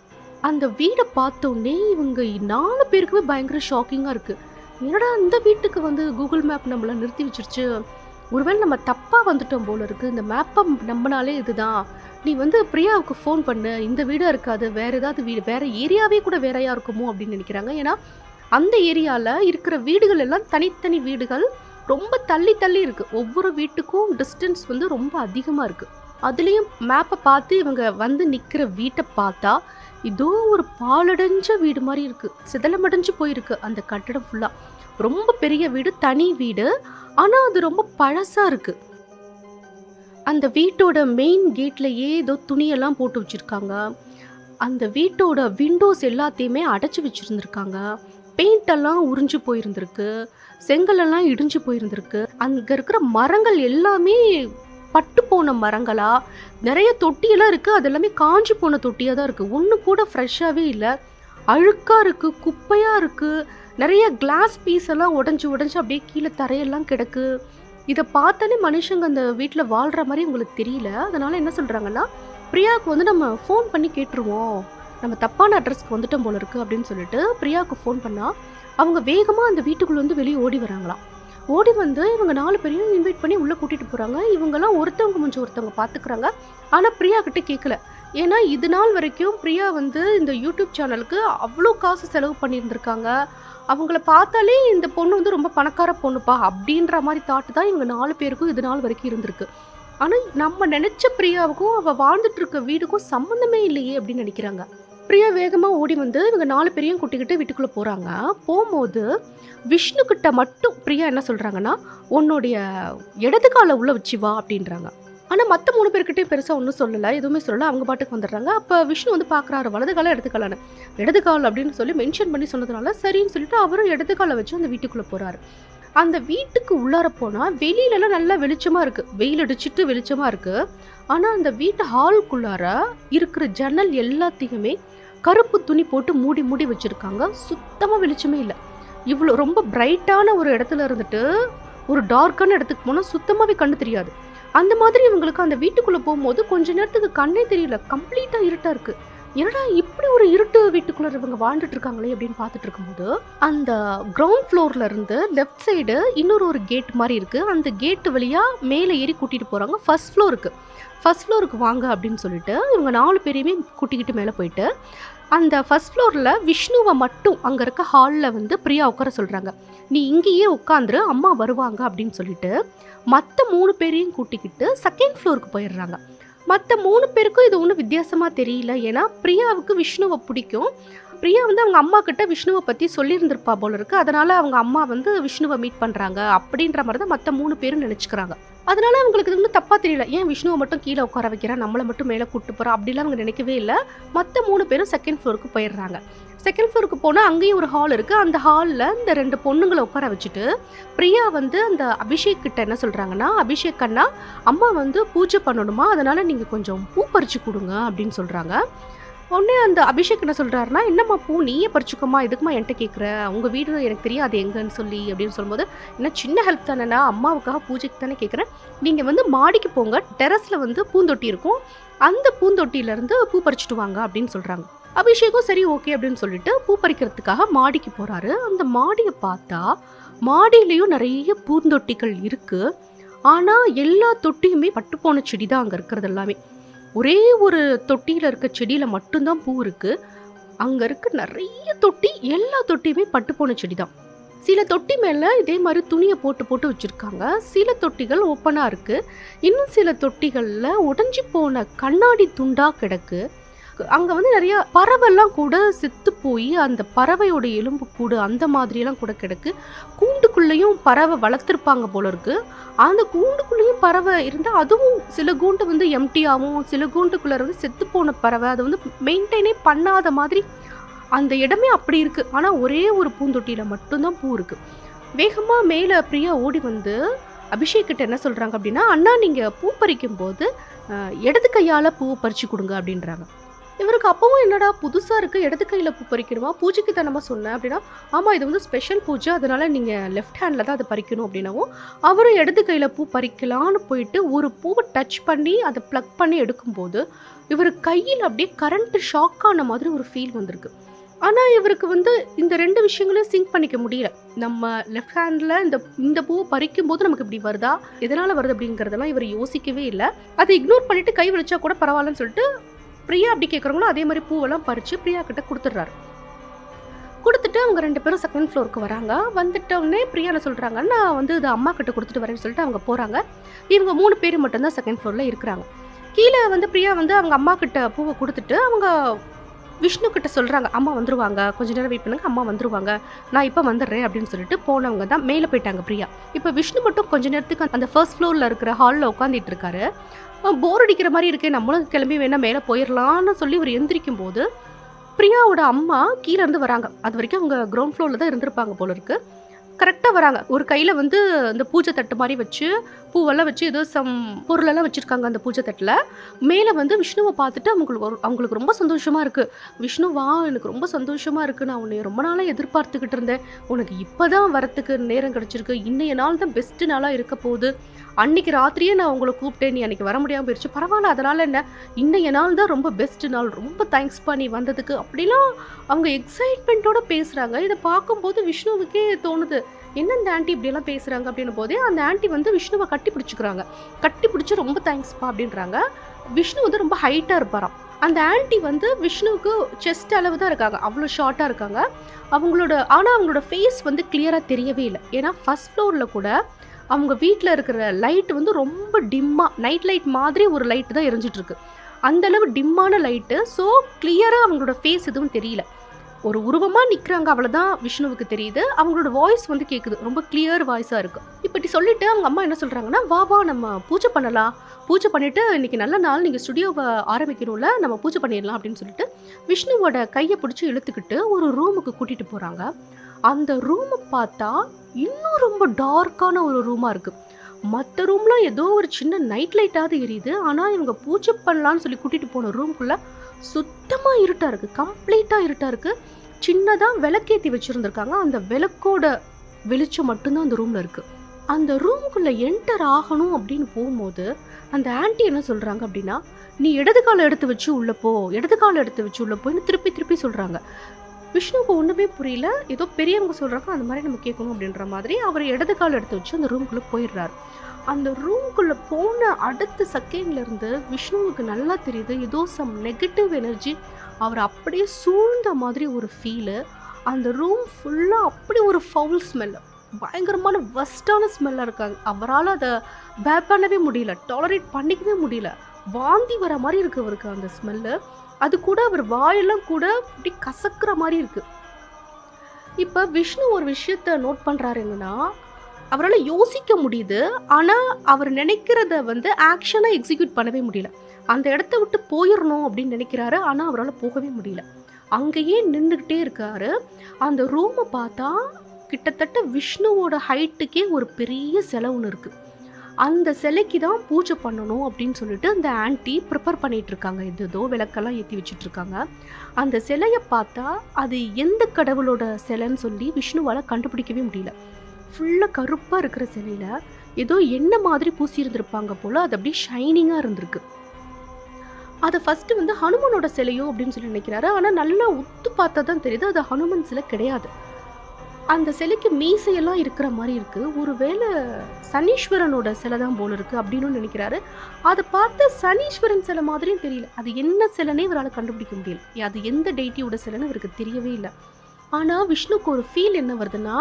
அந்த வீடை பார்த்தோன்னே இவங்க 4 பேருக்குமே பயங்கர ஷாக்கிங்கா இருக்கு. என்னடா இந்த வீட்டுக்கு வந்து கூகுள் மேப் நம்மள நிறுத்தி வச்சிருச்சு, ஒருவேளை நம்ம தப்பா வந்துட்டோம் போல இருக்கு, இந்த மேப்பை நம்பினாலே இதுதான், நீ வந்து பிரியாவுக்கு ஃபோன் பண்ணு, இந்த வீடா இருக்காது, வேற ஏதாவது வீடு, வேற ஏரியாவே கூட வேறையா இருக்குமோ அப்படின்னு நினைக்கிறாங்க. ஏன்னா அந்த ஏரியால இருக்கிற வீடுகள் எல்லாம் தனித்தனி வீடுகள், ரொம்ப தள்ளி தள்ளி இருக்கு. ஒவ்வொரு வீட்டுக்கும் டிஸ்டன்ஸ் வந்து ரொம்ப அதிகமா இருக்கு. அதுலயும் மேப்பை பார்த்து இவங்க வந்து நிக்கிற வீட்டை பார்த்தா இதோ ஒரு பாலடைஞ்ச வீடு மாதிரி இருக்கு. சிதலமடைஞ்சு போயிருக்கு அந்த கட்டடம் ஃபுல்லா. ரொம்ப பெரிய வீடு, தனி வீடு. ஆனா அது ரொம்ப பழசா இருக்கு. அந்த வீட்டோட மெயின் கேட்லயே ஏதோ துணியெல்லாம் போட்டு வச்சிருக்காங்க. அந்த வீட்டோட விண்டோஸ் எல்லாத்தையுமே அடைச்சு வச்சிருந்திருக்காங்க. பெயிண்ட் எல்லாம் உறிஞ்சு போயிருந்திருக்கு. செங்கல் எல்லாம் இடிஞ்சு போயிருந்திருக்கு. அங்க இருக்கிற மரங்கள் எல்லாமே பட்டு போன மரங்களா, நிறைய தொட்டியெல்லாம் இருக்கு. அது எல்லாமே காஞ்சி போன தொட்டியா தான் இருக்கு. ஒன்று கூட ஃப்ரெஷ்ஷாவே இல்லை. அழுக்கா இருக்கு, குப்பையா இருக்கு. நிறைய கிளாஸ் பீஸ் எல்லாம் உடஞ்சி உடஞ்சி அப்படியே கீழே தரையெல்லாம் கிடக்கு. இதை பார்த்தாலே மனுஷங்க அந்த வீட்டில் வாழ்கிற மாதிரி உங்களுக்கு தெரியல. அதனால என்ன சொல்கிறாங்கன்னா, பிரியாவுக்கு வந்து நம்ம ஃபோன் பண்ணி கேட்டுருவோம், நம்ம தப்பான அட்ரஸ்க்கு வந்துட்டோம் போல இருக்கு அப்படின்னு சொல்லிட்டு பிரியாவுக்கு ஃபோன் பண்ணால் அவங்க வேகமாக அந்த வீட்டுக்குள்ளே வந்து வெளியே ஓடி வராங்களாம். ஓடி வந்து இவங்க 4 பேரையும் இன்வைட் பண்ணி உள்ளே கூட்டிகிட்டு போகிறாங்க. இவங்கெல்லாம் ஒருத்தவங்க முடிஞ்ச ஒருத்தவங்க பார்த்துக்கிறாங்க. ஆனால் பிரியா கிட்ட கேட்கல. ஏன்னா இது நாள் வரைக்கும் பிரியா வந்து இந்த யூடியூப் சேனலுக்கு அவ்வளோ காசு செலவு பண்ணியிருந்திருக்காங்க. அவங்கள பார்த்தாலே இந்த பொண்ணு வந்து ரொம்ப பணக்கார பொண்ணுப்பா அப்படின்ற மாதிரி தாட்டு தான் இவங்க 4 பேருக்கும் இது நாள் வரைக்கும் இருந்திருக்கு. ஆனால் நம்ம நினைச்ச பிரியாவுக்கும் அவள் வாழ்ந்துட்டு இருக்க வீடுக்கும் சம்மந்தமே இல்லையே அப்படின்னு நினைக்கிறாங்க. பிரியா வேகமாக ஓடி வந்து இவங்க 4 பேரையும் கூட்டிக்கிட்டு வீட்டுக்குள்ளே போகிறாங்க. போகும்போது விஷ்ணு கிட்ட மட்டும் பிரியா என்ன சொல்கிறாங்கன்னா, உன்னுடைய இடது காலை உள்ள வச்சு வா அப்படின்றாங்க. ஆனால் மற்ற 3 பேர்கிட்டையும் பெருசாக ஒன்றும் சொல்லலை, எதுவுமே சொல்லலை. அவங்க பாட்டுக்கு வந்துடுறாங்க. அப்போ விஷ்ணு வந்து பார்க்குறாரு, வலது காலம் இடது காலான்னு. இடது கால் அப்படின்னு சொல்லி மென்ஷன் பண்ணி சொன்னதுனால சரின்னு சொல்லிட்டு அவரும் இடது காலை வச்சு அந்த வீட்டுக்குள்ளே போகிறாரு. அந்த வீட்டுக்கு உள்ளார போனால் வெளியிலலாம் நல்லா வெளிச்சமாக இருக்குது. வெயில் அடிச்சுட்டு வெளிச்சமாக இருக்குது. ஆனால் அந்த வீட்டு ஹாலுக்குள்ளார இருக்கிற ஜன்னல் எல்லாத்தையுமே கருப்பு துணி போட்டு மூடி மூடி வச்சுருக்காங்க. சுத்தமாக வெளிச்சமே இல்லை. இவ்வளோ ரொம்ப பிரைட்டான ஒரு இடத்துல இருந்துட்டு ஒரு டார்க்கான இடத்துக்கு போனால் சுத்தமாகவே கண்ணு தெரியாது. அந்த மாதிரி இவங்களுக்கு அந்த வீட்டுக்குள்ளே போகும்போது கொஞ்ச நேரத்துக்கு கண்ணே தெரியல. கம்ப்ளீட்டாக இருட்டாக இருக்குது. என்னடா இப்படி ஒரு இருட்டு வீட்டுக்குள்ள இவங்க வாழ்ந்துட்டு இருக்காங்களே அப்படின்னு பார்த்துட்டு இருக்கும்போது, அந்த கிரவுண்ட் ஃப்ளோர்ல இருந்து லெஃப்ட் சைடு இன்னொரு கேட் மாரி இருக்கு. அந்த கேட் வழியா மேல ஏறி கூட்டிட்டு போறாங்க ஃபர்ஸ்ட் ஃப்ளோருக்கு. ஃபர்ஸ்ட் ஃப்ளோருக்கு வாங்க அப்படின்னு சொல்லிட்டு இவங்க 4 பேரையுமே கூட்டிக்கிட்டு மேல போயிட்டு, அந்த ஃபர்ஸ்ட் ஃப்ளோர்ல விஷ்ணுவ மட்டும் அங்க இருக்க ஹால்ல வந்து பிரியா உட்கார சொல்றாங்க. "நீ இங்கேயே உட்காந்துரு, அம்மா வருவாங்க" அப்படின்னு சொல்லிட்டு, மத்த 3 பேரையும் கூட்டிக்கிட்டு செகண்ட் ஃப்ளோருக்கு போயிடுறாங்க. மத்த 3 பேருக்கும் இது ஒண்ணும் வித்தியாசமா தெரியல. ஏன்னா, பிரியாவுக்கு விஷ்ணுவ பிடிக்கும். பிரியா வந்து அவங்க அம்மாகிட்ட விஷ்ணுவ பத்தி சொல்லியிருந்திருப்பா போல இருக்கு. அதனால அவங்க அம்மா வந்து விஷ்ணுவ மீட் பண்றாங்க அப்படின்ற மாரி தான் மத்த 3 பேரும் நெனச்சுக்கிறாங்க. அதனால அவங்களுக்கு இது வந்து தப்பா தெரியல. ஏன் விஷ்ணுவ மட்டும் கீழ உட்கார வைக்கிறா, நம்மள மட்டும் மேல கூட்டு போறா அப்படிலாம் அவங்க நினைக்கவே இல்ல. மத்த 3 பேரும் செகண்ட் ஃப்ளோருக்கு போயிடுறாங்க. செகண்ட் ஃப்ளோருக்கு போனா அங்கேயும் ஒரு ஹால் இருக்கு. அந்த ஹால்ல இந்த 2 பொண்ணுங்கள உட்கார வச்சுட்டு, பிரியா வந்து அந்த அபிஷேக் கிட்ட என்ன சொல்றாங்கன்னா, "அபிஷேக் அண்ணா, அம்மா வந்து பூஜை பண்ணணுமா, அதனால நீங்க கொஞ்சம் பூ பறிச்சு குடுங்க" அப்படின்னு சொல்றாங்க. உடனே அந்த அபிஷேக் என்ன சொல்றாருன்னா, "என்னம்மா பூ நீயே பறிச்சுக்கோமா, எதுக்கும்மா என்ட்ட கேட்குற? உங்க வீடு எனக்கு தெரியாது எங்கன்னு சொல்லி" அப்படின்னு சொல்லும்போது, "என்ன சின்ன ஹெல்ப் தானேண்ணா, அம்மாவுக்காக பூஜைக்கு தானே கேட்குறேன். நீங்க வந்து மாடிக்கு போங்க, டெரஸ்ல வந்து பூந்தொட்டி இருக்கும். அந்த பூந்தொட்டியிலேருந்து பூ பறிச்சுட்டு வாங்க" அப்படின்னு சொல்றாங்க. அபிஷேக்கும் சரி ஓகே அப்படின்னு சொல்லிட்டு பூ பறிக்கிறதுக்காக மாடிக்கு போறாரு. அந்த மாடிய பார்த்தா, மாடியிலயும் நிறைய பூந்தொட்டிகள் இருக்கு. ஆனா எல்லா தொட்டியுமே பட்டுப்போன செடி தான் அங்க இருக்கிறது எல்லாமே. ஒரே ஒரு தொட்டியில இருக்க செடியில மட்டும் தான் பூ இருக்கு. அங்க இருக்க நெறைய தொட்டி, எல்லா தொட்டியுமே பட்டுப்போன செடி தான். சில தொட்டி மேல இதே மாரி துணிய போட்டு போட்டு வச்சிருக்காங்க. சில தொட்டிகள் ஓப்பனா இருக்கு. இன்னும் சில தொட்டிகள்ல உடைஞ்சு போன கண்ணாடி துண்டா கிடக்கு. அங்க வந்து நெறைய பறவைலாம் கூட செத்து போய், அந்த பறவையோட எலும்பு கூடு அந்த மாதிரியெல்லாம் கூட கிடக்கு. கூண்டுக்குள்ளேயும் பறவை வளர்த்துருப்பாங்க போல இருக்கு. அந்த கூண்டுக்குள்ளேயும் பறவை இருந்தா, அதுவும் சில கூண்டு வந்து எம்ப்டியாவும், சில கூண்டுக்குள்ள வந்து செத்துப்போன பறவை. அத வந்து மெயின்டெயினே பண்ணாத மாதிரி அந்த இடமே அப்படி இருக்கு. ஆனா ஒரே ஒரு பூந்தொட்டியில மட்டும் தான் பூ இருக்கு. வேகமா மேல பிரியா ஓடி வந்து அபிஷேக் கிட்ட என்ன சொல்றாங்க அப்படின்னா, "அண்ணா நீங்க பூ பறிக்கும்போது இடது கையால பூ பறிச்சு குடுங்க" அப்படின்றாங்க. இவருக்கு அப்பவும் என்னடா புதுசா இருக்கு, இடது கையில பூ பறிக்கணுமா? பூஜைக்கு தானம்மா சொன்னேன் அப்படின்னா, "ஆமா இது வந்து ஸ்பெஷல் பூஜை, அதனால நீங்க லெஃப்ட் ஹேண்ட்ல தான் அத பறிக்கணும்" அப்படின்னவும், அவரும் இடது கையில பூ பறிக்கலான்னு போயிட்டு ஒரு பூவ டச் பண்ணி அத ப்ளக் பண்ணி எடுக்கும்போது, இவரு கையில அப்படியே கரண்ட் ஷாக் ஆன மாதிரி ஒரு ஃபீல் வந்திருக்கு. ஆனா இவருக்கு வந்து இந்த 2 விஷயங்களையும் சிங்க் பண்ணிக்க முடியல. நம்ம லெஃப்ட் ஹேண்ட்ல இந்த இந்த பூவ பறிக்கும்போது நமக்கு இப்படி வருதா? எதனால வருது அப்படிங்கிறதெல்லாம் இவரு யோசிக்கவே இல்ல. அத இக்னோர் பண்ணிட்டு கை வலிச்சா கூட பரவாயில்லன்னு சொல்லிட்டு, பிரியா எப்படி கேட்குறாங்களோ அதே மாரி பூவெல்லாம் பறிச்சு பிரியா கிட்ட குடுத்துடுறாரு. குடுத்துட்டு அவங்க 2 பேரும் செகண்ட் ஃப்ளோருக்கு வராங்க. வந்துட்டோனே பிரியா என்ன சொல்றாங்க, "நான் வந்து இத அம்மா கிட்ட குடுத்துட்டு வரேன்னு" சொல்லிட்டு அவங்க போறாங்க. இவங்க 3 பேரு மட்டும் தான் செகண்ட் ஃப்ளோர்ல இருக்குறாங்க. கீழ வந்து பிரியா வந்து அவங்க அம்மா கிட்ட பூவ குடுத்துட்டு, அவங்க விஷ்ணு கிட்ட சொல்றாங்க, "அம்மா வந்துருவாங்க. கொஞ்ச நேரம் வெயிட் பண்ணுங்க. அம்மா வந்துருவாங்க. நான் இப்ப வந்துடுறேன்" அப்படின்னு சொல்லிட்டு போனவங்க தான் மேல போயிட்டாங்க பிரியா. இப்ப விஷ்ணு மட்டும் கொஞ்ச நேரத்துக்கு அந்த ஃபர்ஸ்ட் ஃப்ளோர்ல இருக்கிற ஹால்ல உட்கார்ந்துட்டு இருக்காரு. போர் அடிக்கிற மாரி இருக்கே, நம்மளும் கிளம்பி வேணா மேல போயிரலாம்னு சொல்லி இவரு எந்திரிக்கும்போது, பிரியாவோட அம்மா கீழ இருந்து வராங்க. அதுவரைக்கும் அவங்க கிரவுண்ட் ஃப்ளோர்ல தான் இருந்திருப்பாங்க போல இருக்கு. கரெக்ட்டா வராங்க. ஒரு கையில வந்து இந்த பூஜை தட்டு மாரி வச்சு, பூவெல்லாம் வச்சு ஏதோ பொருளெல்லாம் வச்சிருக்காங்க அந்த பூஜை தட்டுல. மேல வந்து விஷ்ணுவ பார்த்துட்டு அவங்களுக்கு ரொம்ப சந்தோஷமா இருக்கு. "விஷ்ணு வா, எனக்கு ரொம்ப சந்தோஷமா இருக்கு. நான் உன்னைய ரொம்ப நாளா எதிர்பார்த்துக்கிட்டு இருந்தேன். உனக்கு இப்பதான் வரத்துக்கு நேரம் கிடைச்சிருக்கு. இன்னைய நாள் தான் பெஸ்ட் நாளா இருக்க போகுது. அன்னைக்கு ராத்திரியே நான் உங்கள கூப்பிட்டேன். நீ அன்னைக்கு வர முடியாம போயிருச்சு. பரவால்ல, அதனால என்ன? இன்னைய நாள் தான் ரொம்ப பெஸ்ட் நாள். ரொம்ப தேங்க்ஸ்ப்பா நீ வந்ததுக்கு" அப்படிலாம் அவங்க எக்ஸைட்மென்ட்டோட பேசுறாங்க. இத பார்க்கும்போது விஷ்ணுவுக்கே தோணுது, என்ன இந்த ஆன்டி இப்படியெல்லாம் பேசுறாங்க அப்படின்னும் போதே, அந்த ஆன்டி வந்து விஷ்ணுவ கட்டி பிடிச்சுக்கிறாங்க. கட்டி பிடிச்சு "ரொம்ப தேங்க்ஸ்ப்பா" அப்படின்றாங்க. விஷ்ணு வந்து ரொம்ப ஹைட்டா இருப்பாராம். அந்த ஆன்டி வந்து விஷ்ணுவுக்கு செஸ்ட் அளவு தான் இருக்காங்க. அவ்ளோ ஷார்ட்டா இருக்காங்க. அவங்களோட ஃபேஸ் வந்து கிளியரா தெரியவே இல்ல. ஏன்னா ஃபர்ஸ்ட் ஃப்ளோர்ல கூட அவங்க வீட்ல இருக்கிற லைட் வந்து ரொம்ப டிம்மா, நைட் லைட் மாதிரி ஒரு லைட் தான் எரிஞ்சிட்டு இருக்கு. அந்த அளவு டிம்மான லைட்டு. ஸோ கிளியரா அவங்களோட ஃபேஸ் எதுவும் தெரியல. ஒரு உருவமா நிக்கிறாங்க, அவ்வளவுதான் விஷ்ணுவுக்கு தெரியுது. அவங்களோட வாய்ஸ் வந்து கேக்குது. ரொம்ப கிளியர் வாய்ஸா இருக்கு. இப்படி சொல்லிட்டு அவங்க அம்மா என்ன சொல்றாங்கன்னா, "வா வா நம்ம பூஜை பண்ணலாம். பூஜை பண்ணிட்டு இன்னைக்கு நல்ல நாள், நீங்க ஸ்டுடியோவ ஆரம்பிக்கணும்ல, நம்ம பூஜை பண்ணிடலாம்" அப்படின்னு சொல்லிட்டு விஷ்ணுவோட கைய பிடிச்சு இழுத்துக்கிட்டு ஒரு ரூமுக்கு கூட்டிட்டு போறாங்க. அந்த ரூம பார்த்தா இன்னும் ரொம்ப டார்க்கான ஒரு ரூமா இருக்கு. மத்த ரூம்லாம் ஏதோ ஒரு சின்ன நைட் லைட்டாவது எரியுது. ஆனா இவங்க பூஜை பண்ணலான்னு சொல்லி கூட்டிட்டு போன ரூம்குள்ள சுத்தமா இருட்டா இருக்கு. கம்ப்ளீட்டா இருட்டா இருக்கு. சின்னதா விளக்கேத்தி வச்சிருந்திருக்காங்க. அந்த விளக்கோட வெளிச்சம் மட்டும் தான் அந்த ரூம்ல இருக்கு. அந்த ரூமுக்குள்ள என்டர் ஆகணும் அப்படின்னு போகும்போது, அந்த ஆன்ட்டி என்ன சொல்றாங்க அப்படின்னா, "நீ இடது கால எடுத்து வச்சு உள்ள போ, இடது கால எடுத்து வச்சு உள்ள போன்னு" திருப்பி திருப்பி சொல்றாங்க. விஷ்ணுவுக்கு ஒண்ணுமே புரியல. ஏதோ பெரியவங்க சொல்றாங்க, அந்த மாரி நம்ம கேட்கணும் அப்படின்ற மாதிரி அவர் இடது கால எடுத்து வச்சு அந்த ரூம்குள்ள போயிடுறாரு. அந்த ரூம்குள்ள போன அடுத்த செகண்ட்ல இருந்து விஷ்ணுவுக்கு நல்லா தெரியுது, ஏதோ சம் நெகட்டிவ் எனர்ஜி அவர அப்படியே சூழ்ந்த மாதிரி ஒரு ஃபீலு. அந்த ரூம் ஃபுல்லா அப்படி ஒரு ஃபவுல் ஸ்மெல். பயங்கரமான வொர்ஸ்ட்டான ஸ்மெல்லா இருக்காங்க. அவரால அத பேர் பண்ணவே முடியல. டாலரேட் பண்ணிக்கவே முடியல. வாந்தி வர மாரி இருக்கு அவருக்கு அந்த ஸ்மெல்லு. அது கூட அவர் வாயெல்லாம் கூட அப்படி கசக்குற மாரி இருக்கு. இப்ப விஷ்ணு ஒரு விஷயத்த நோட் பண்றாரு என்னன்னா, அவரால யோசிக்க முடியுது. ஆனா, அவர் நினைக்கிறத வந்து ஆக்ஷனா எக்ஸிக்யூட் பண்ணவே முடியல. அந்த இடத்த விட்டு போயிரணும் அப்படின்னு நினைக்கிறாரு. ஆனா, அவரால போகவே முடியல. அங்கேயே நின்னுகிட்டே இருக்காரு. அந்த ரூம பார்த்தா, கிட்டத்தட்ட விஷ்ணுவோட ஹைட்டுக்கே ஒரு பெரிய சிலை ஒண்ணு இருக்கு. அந்த சிலைக்கு தான் பூஜை பண்ணணும் அப்படின்னு சொல்லிட்டு அந்த ஆன்ட்டி ப்ரிப்பேர் பண்ணிட்டு இருக்காங்க. ஏதேதோ விளக்கெல்லாம் ஏத்தி வச்சுட்டு இருக்காங்க. அந்த சிலைய பார்த்தா, அது எந்த கடவுளோட சிலைன்னு சொல்லி விஷ்ணுவால கண்டுபிடிக்கவே முடியல. ஃபுல்லா கருப்பா இருக்கிற சிலையில ஏதோ எண்ணெய் மாதிரி பூசி இருந்திருப்பாங்க போல. அது அப்படியே ஷைனிங்கா இருந்திருக்கு. அத ஃபர்ஸ்ட் வந்து ஹனுமனோட சிலையோ அப்படின்னு சொல்லி நினைக்கிறாரு. ஆனா நல்லா உத்து பார்த்தா தான் தெரியுது, அது ஹனுமன் சிலை கிடையாது. அந்த சிலைக்கு மீசையெல்லாம் இருக்கிற மாரி இருக்கு. ஒருவேள சனீஸ்வரனோட சிலை தான் போல இருக்கு அப்படின்னு நினைக்கிறாரு. அத பார்த்து சனீஸ்வரன் சிலை மாதிரியும் தெரியல. அது என்ன சிலைன்னே இவரால கண்டுபிடிக்க முடியல. அது எந்த டெய்ட்டியோட சிலைன்னு இவருக்கு தெரியவே இல்ல. ஆனா விஷ்ணுக்கு ஒரு ஃபீல் என்ன வருதுன்னா,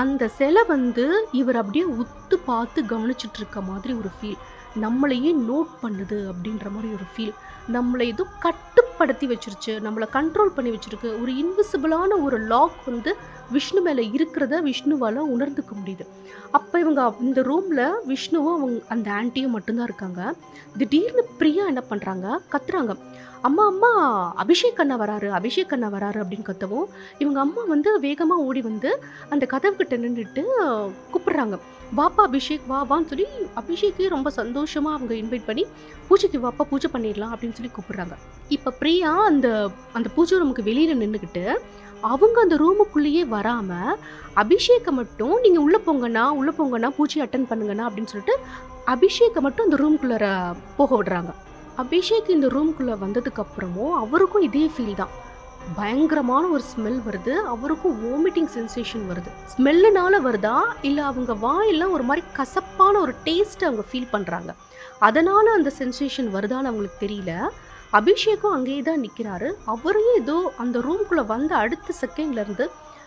அந்த சிலை வந்து இவர் அப்படியே உத்து பார்த்து கவனிச்சுட்டு இருக்க மாதிரி ஒரு ஃபீல். நம்மளையே நோட் பண்ணுது அப்படின்ற மாரி ஒரு ஃபீல். நம்மள ஏதோ கட்டுப்படுத்தி வச்சிருச்சு. நம்மள கண்ட்ரோல் பண்ணி வச்சிருக்கு. ஒரு இன்விசிபிளான ஒரு லாக் வந்து விஷ்ணு மேல இருக்கிறத விஷ்ணுவால உணர்ந்துக்க முடியுது. அப்ப இவங்க இந்த ரூம்ல விஷ்ணுவும் அந்த ஆன்ட்டியும் மட்டும் தான் இருக்காங்க. திடீர்னு பிரியா என்ன பண்றாங்க, கத்துறாங்க. "அம்மா, அம்மா, அபிஷேக் அண்ணா வராரு, அபிஷேக் அண்ணா வராரு" அப்படின்னு கத்தவும், இவங்க அம்மா வந்து வேகமா ஓடி வந்து அந்த கதவுகிட்ட நின்னுட்டு கூப்பிடுறாங்க. "வாப்பா அபிஷேக், வா வான்னு" சொல்லி அபிஷேக்கே ரொம்ப சந்தோஷமா அவங்க இன்வைட் பண்ணி, "பூஜைக்கு வாப்பா, பூஜை பண்ணிடலாம்" அப்படின்னு சொல்லி கூப்பிடுறாங்க. இப்ப பிரியா அந்த அந்த பூஜை ரூமுக்கு வெளியில நின்னுகிட்டு, அவங்க அந்த ரூமுக்குள்ளேயே வராம, அபிஷேக்க மட்டும் "நீங்க உள்ள போங்கண்ணா, உள்ள போங்கண்ணா, பூஜை அட்டெண்ட் பண்ணுங்கண்ணா" அப்படின்னு சொல்லிட்டு அபிஷேக்க மட்டும் அந்த ரூம்குள்ளார போக விடுறாங்க. அபிஷேக் இந்த ரூம்குள்ள வந்ததுக்கு அப்புறமும் அவருக்கும் இதே ஃபீல் தான். பயங்கரமான ஒரு ஸ்மெல் வருது. அவருக்கும் வாமிட்டிங் சென்சேஷன் வருது. ஸ்மெல்லுனால வருதா, இல்ல அவங்க வாயெல்லாம் ஒரு மாரி கசப்பான ஒரு டேஸ்ட் அவங்க ஃபீல் பண்றாங்க. அதனால அந்த சென்சேஷன் வருதான்னு அவங்களுக்கு தெரியல. அபிஷேக்கும் அங்கேயே தான் நிக்கிறாரு. அவரையும் ஏதோ அந்த ரூம்குள்ள வந்த அடுத்த செகண்ட்ல இருந்து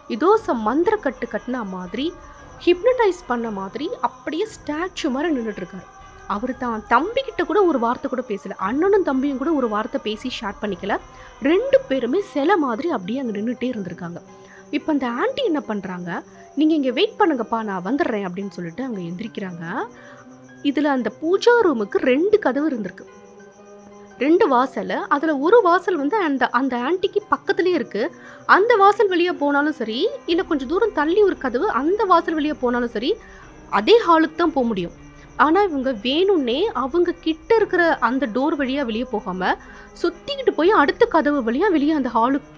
ஏதோ மந்திர கட்டு கட்டுன மாதிரி, ஹிப்னடைஸ் பண்ண மாதிரி அப்படியே ஸ்டாச்சு மாதிரி நின்னுட்டு இருக்காரு. அவரு தான் தம்பிகிட்ட கூட ஒரு வார்த்தை கூட பேசல. அண்ணனும் தம்பியும் கூட ஒரு வார்த்தை பேசி ஷேர் பண்ணிக்கல. 2 பேருமே சிலை மாதிரி அப்படியே அங்க நின்னுட்டே இருந்திருக்காங்க. இப்ப அந்த ஆன்ட்டி என்ன பண்றாங்க, "நீங்க இங்க வெயிட் பண்ணுங்கப்பா, நான் வந்துடுறேன்" அப்படின்னு சொல்லிட்டு அங்க எந்திரிக்கிறாங்க. இதுல அந்த பூஜா ரூமுக்கு 2 கதவு இருந்திருக்கு. 2 வாசலு. அதுல ஒரு வாசல் வந்து அந்த அந்த ஆன்ட்டிக்கு பக்கத்திலேயே இருக்கு. அந்த வாசல் வழியா போனாலும் சரி, இல்ல கொஞ்சம் தூரம் தள்ளி ஒரு கதவு, அந்த வாசல் வழியா போனாலும் சரி, அதே ஹாலுக்கு தான் போ முடியும். ஆனா இவங்க வேணும்னே அவங்க கிட்ட இருக்கிற அந்த டோர் வழியா வெளிய போகாம, சுத்திக்கிட்டு போய் அடுத்த கதவு வழியா வெளிய அந்த ஹாலுக்கு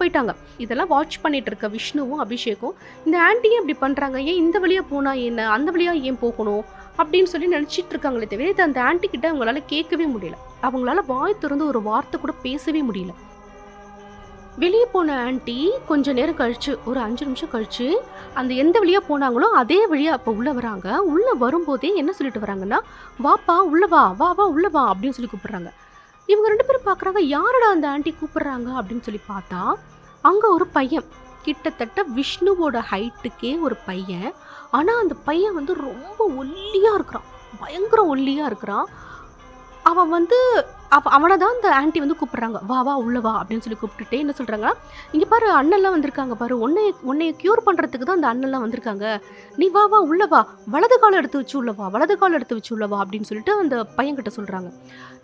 போயிட்டாங்க. இதெல்லாம் வாட்ச் பண்ணிட்டு இருக்க விஷ்ணுவும், அபிஷேக்கும், இந்த ஆன்ட்டி ஏன் இப்படி பண்றாங்க? ஏன் இந்த வழியா போனா என்ன? அந்த வழியா ஏன் போகணும்? அப்படின்னு சொல்லி நினைச்சிட்டு இருக்காங்களே தவிர, இத அந்த ஆன்ட்டி கிட்ட அவங்களால கேட்கவே முடியல. அவங்களால வாய் திறந்து ஒரு வார்த்தை கூட பேசவே முடியல. வெளிய போன ஆன்ட்டி கொஞ்ச நேரம் கழிச்சு, ஒரு 5 நிமிஷம் கழிச்சு, அந்த எந்த வழியா போனாங்களோ அதே வழியா அப்ப உள்ள வராங்க. உள்ள வரும்போதே என்ன சொல்லிட்டு வராங்கன்னா, "வாப்பா உள்ள வா, வா வா உள்ள வா" அப்படின்னு சொல்லி கூப்பிடுறாங்க. இவங்க 2 பேரும் பார்க்குறாங்க, யாரடா அந்த ஆன்ட்டி கூப்பிடுறாங்க அப்படின்னு சொல்லி பார்த்தா, அங்க ஒரு பையன். கிட்டத்தட்ட விஷ்ணுவோட ஹைட்டுக்கே ஒரு பையன். ஆனா அந்த பையன் வந்து ரொம்ப ஒல்லியா இருக்கிறான். பயங்கர ஒல்லியா இருக்கிறான். அவன் வந்து அவன தான் அந்த ஆன்ட்டி வந்து கூப்பிடுறாங்க. "வா வா உள்ள வா" அப்படின்னு சொல்லி கூப்பிட்டுட்டே என்ன சொல்றாங்க, "இங்க பாரு அண்ணன்லாம் வந்திருக்காங்க பாரு. உன்னைய கியூர் பண்றதுக்கு தான் அந்த அண்ணன்லாம் வந்திருக்காங்க. நீ வா வா உள்ள வா. வலது கால எடுத்து வச்சு உள்ள வா. வலது கால எடுத்து வச்சு உள்ள வா" அப்படின்னு சொல்லிட்டு அந்த பையன்கிட்ட சொல்றாங்க.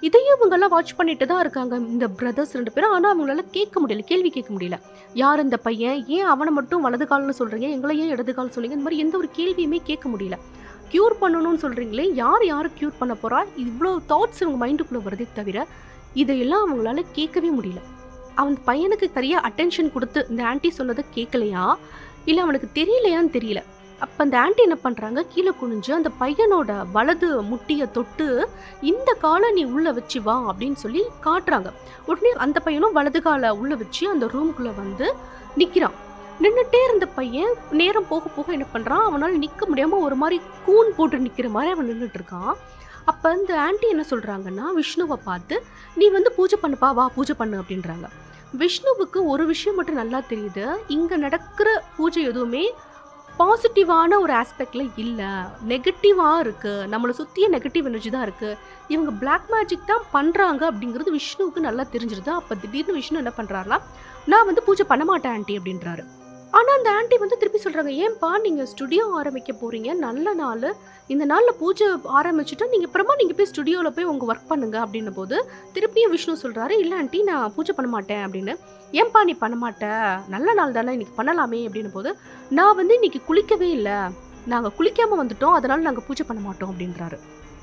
இதையும் இவங்கெல்லாம் வாட்ச் பண்ணிட்டு தான் இருக்காங்க. இந்த பிரதர்ஸ் 2 பேரும். ஆனா அவங்களால கேட்க முடியல. கேள்வி கேட்க முடியல. "யார் இந்த பையன்? ஏன் அவன மட்டும் வலது கால்னு சொல்றீங்க? எங்கள ஏன் இடது கால் சொல்றீங்க?" இந்த மாதிரி எந்த ஒரு கேள்வியுமே கேட்க முடியல. கியூர் பண்ணணும்னு சொல்றீங்களே, யாரு கியூர் பண்ண போறா? இவ்ளோ தாட்ஸ் இவங்க மைண்டுக்குள்ள வருதே தவிர, இதையெல்லாம் அவங்களால கேட்கவே முடியல. அந்த பையனுக்கு சரியா அட்டென்ஷன் குடுத்து இந்த ஆன்ட்டி சொன்னத கேட்கலையா? இல்ல அவனுக்கு தெரியலையான்னு தெரியல. அப்ப அந்த ஆன்ட்டி என்ன பண்றாங்க, கீழ குனிஞ்சு அந்த பையனோட வலது முட்டிய தொட்டு, "இந்த கால நீ உள்ள வச்சு வா" அப்படின்னு சொல்லி காட்டுறாங்க. உடனே அந்த பையனும் வலது கால உள்ள வச்சு அந்த ரூம்குள்ள வந்து நிக்கிறான். நின்னுட்டே இருந்த பையன் நேரம் போக போக என்ன பண்றான், அவனால நிக்க முடியாம ஒரு மாரி கூன் போட்டு நிக்கிற மாரி அவன் நின்னுட்டு இருக்கான். அப்ப இந்த ஆன்ட்டி என்ன சொல்றாங்கன்னா, விஷ்ணுவ பார்த்து, "நீ வந்து பூஜை பண்ணுப்பா, வா பூஜை பண்ணு" அப்படின்றாங்க. விஷ்ணுவுக்கு ஒரு விஷயம் மட்டும் நல்லா தெரியுது. இங்க நடக்கிற பூஜை எதுவுமே பாசிட்டிவான ஒரு ஆஸ்பெக்ட்ல இல்ல. நெகட்டிவா இருக்கு. நம்மள சுத்தியே நெகட்டிவ் எனர்ஜி தான் இருக்கு. இவங்க பிளாக் மேஜிக் தான் பண்றாங்க அப்படிங்கிறது விஷ்ணுவுக்கு நல்லா தெரிஞ்சிருது. அப்ப திடீர்னு விஷ்ணு என்ன பண்றாருன்னா, "நான் வந்து பூஜை பண்ண மாட்டேன் ஆன்ட்டி" அப்படின்றாரு. ஆனா அந்த ஆன்ட்டி வந்து திருப்பி சொல்றாங்க, "ஏன்பா நீங்க ஸ்டுடியோ ஆரம்பிக்க போறீங்க. நல்ல நாளு. இந்த நாள்ல பூஜை ஆரம்பிச்சுட்டா நீங்க போய் ஸ்டுடியோல போய் உங்க ஒர்க் பண்ணுங்க" அப்படின்னும்போது, திருப்பியும் விஷ்ணு சொல்றாரு, "இல்ல ஆன்ட்டி நான் பூஜை பண்ண மாட்டேன்" அப்படின்னு. "ஏன்பா நீ பண்ண மாட்ட? நல்ல நாள் தானே இன்னைக்கு பண்ணலாமே" அப்படின்னும்போது, "நான் வந்து இன்னைக்கு குளிக்கவே இல்ல. நாங்க குளிக்காம வந்துட்டோம். அதனால நாங்க பூஜை பண்ண மாட்டோம்" அப்படின்றாரு.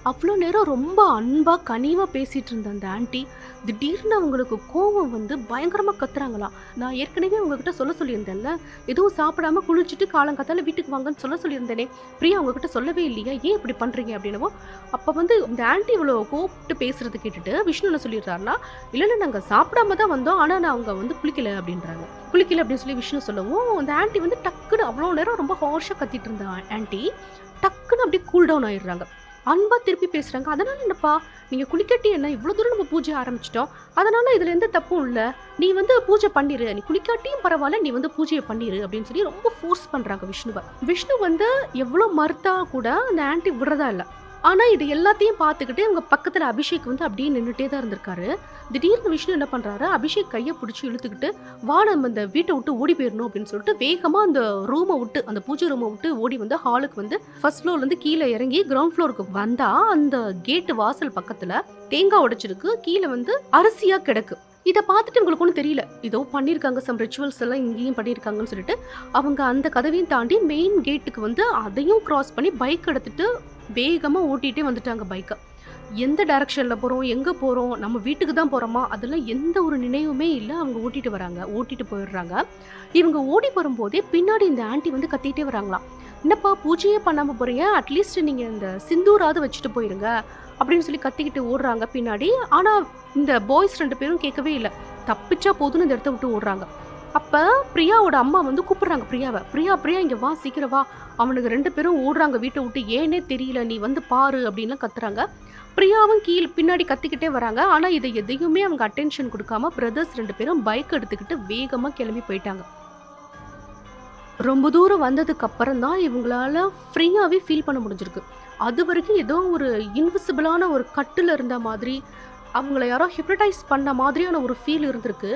அவ்ளோ நேரம் ரொம்ப அன்பா, கனிவா பேசிட்டு இருந்த அந்த ஆன்ட்டி, திடீர்னு அவங்களுக்கு கோவம் வந்து பயங்கரமா கத்துறாங்களாம். "நான் ஏற்கனவே உங்ககிட்ட சொல்லியிருந்தேன்ல, எதுவும் சாப்பிடாம குளிச்சுட்டு காலங்காத்தால வீட்டுக்கு வாங்கன்னு சொல்லியிருந்தேனே. பிரியா உங்ககிட்ட சொல்லவே இல்லையா? ஏன் இப்படி பண்றீங்க?" அப்படின்னவும், அப்ப வந்து இந்த ஆன்ட்டி இவ்வளோ கூப்பிட்டு பேசுறத கேட்டுட்டு விஷ்ணு என்ன சொல்லிடுறாருன்னா, "இல்ல இல்ல நாங்க சாப்பிடாம தான் வந்தோம். ஆனா நாங்க வந்து குளிக்கல" அப்படின்றாங்க. குளிக்கல அப்படின்னு சொல்லி விஷ்ணு சொல்லவும், அந்த ஆன்ட்டி வந்து டக்குன்னு அவ்வளோ நேரம் ரொம்ப ஹார்ஷா கத்திட்டு இருந்த ஆன்ட்டி, டக்குன்னு அப்படியே கூல் டவுன் ஆயிடுறாங்க. அன்பா திருப்பி பேசுறாங்க. "அதனால என்னப்பா? நீங்க குளிக்காட்டி என்ன? இவ்ளோ தூரம் நம்ம பூஜை ஆரம்பிச்சுட்டோம். அதனால இதுல எந்த தப்பும் இல்ல. நீ வந்து பூஜை பண்ணிரு. நீ குளிக்காட்டியும் பரவால்ல. நீ வந்து பூஜைய பண்ணிரு" அப்படின்னு சொல்லி ரொம்ப ஃபோர்ஸ் பண்றாங்க விஷ்ணுவ. விஷ்ணு வந்து எவ்ளோ மறுத்தா கூட அந்த ஆன்ட்டி விடுறதா இல்ல. ஆனா இது எல்லாத்தையும் பார்த்துக்கிட்டு இவங்க பக்கத்துல அபிஷேக் வந்து அப்படியே நின்னுட்டே தான் இருந்திருக்காரு. திடீர்னு விஷ்ணு என்ன பண்றாரு, அபிஷேக் கைய பிடிச்சு இழுத்துக்கிட்டு, "வா நம்ம இந்த வீட்ட விட்டு ஓடி போயிரணும்" அப்படின்னு சொல்லிட்டு வேகமா அந்த ரூம விட்டு, அந்த பூஜை ரூம விட்டு ஓடி வந்து ஹாலுக்கு வந்து ஃபர்ஸ்ட் ஃப்ளோர்ல இருந்து கீழ இறங்கி கிரவுண்ட் ஃப்ளோருக்கு வந்தா, அந்த கேட் வாசல் பக்கத்துல தேங்காய் உடைச்சிருக்கு. கீழ வந்து அரிசியா கிடக்கு. இத பார்த்துட்டு உங்களுக்கு ஒண்ணும் தெரியல. ஏதோ பண்ணியிருக்காங்க, சம் ரிச்சுவல்ஸ் எல்லாம் இங்கேயும் பண்ணியிருக்காங்கன்னு சொல்லிட்டு, அவங்க அந்த கதவையும் தாண்டி மெயின் கேட்டுக்கு வந்து அதையும் கிராஸ் பண்ணி பைக் எடுத்துட்டு வேகமா ஓட்டிட்டே வந்துட்டாங்க பைக்க. எந்த டைரக்ஷன்ல போறோம், எங்க போறோம், நம்ம வீட்டுக்கு தான் போறோமா, அதெல்லாம் எந்த ஒரு நினைவுமே இல்ல. அவங்க ஓட்டிட்டு வராங்க. ஓட்டிட்டு போயிடுறாங்க. இவங்க ஓடி வரும்போதே பின்னாடி இந்த ஆன்ட்டி வந்து கத்திட்டே வராங்களாம். "என்னப்பா பூஜையே பண்ணாம போறீங்க? அட்லீஸ்ட் நீங்க இந்த சிந்தூராவது வச்சுட்டு போயிருங்க" அப்படின்னு சொல்லி கத்திக்கிட்டு ஓடுறாங்க பின்னாடி. ஆனா இந்த பாய்ஸ் 2 பேரும் கேட்கவே இல்ல. தப்பிச்சா போதும்னு இந்த இடத்த விட்டு ஓடுறாங்க. அப்ப பிரியாவோட அம்மா வந்து கூப்பிடுறாங்க பிரியாவ. "பிரியா, பிரியா இங்க வா, சீக்கிரம் வா." அவனுங்க 2 பேரும் ஓடுறாங்க வீட்ட விட்டு. "ஏன்னே தெரியல, நீ வந்து பாரு" அப்படின்லாம் கத்துறாங்க. பிரியாவும் கீழ பின்னாடி கத்திக்கிட்டே வராங்க. ஆனா இத எதையுமே அவங்க அட்டென்ஷன் குடுக்காம பிரதர்ஸ் 2 பேரும் பைக் எடுத்துக்கிட்டு வேகமா கிளம்பி போயிட்டாங்க. ரொம்ப தூரம் வந்ததுக்கு அப்புறம் தான் இவங்களால ஃப்ரீயாவே ஃபீல் பண்ண முடிஞ்சிருக்கு. அதுவரைக்கும் ஏதோ ஒரு இன்விசிபிளான ஒரு கட்டுல இருந்த மாதிரி, அவங்கள யாரோ ஹிப்னடைஸ் பண்ண மாதிரியான ஒரு ஃபீல் இருந்திருக்கு.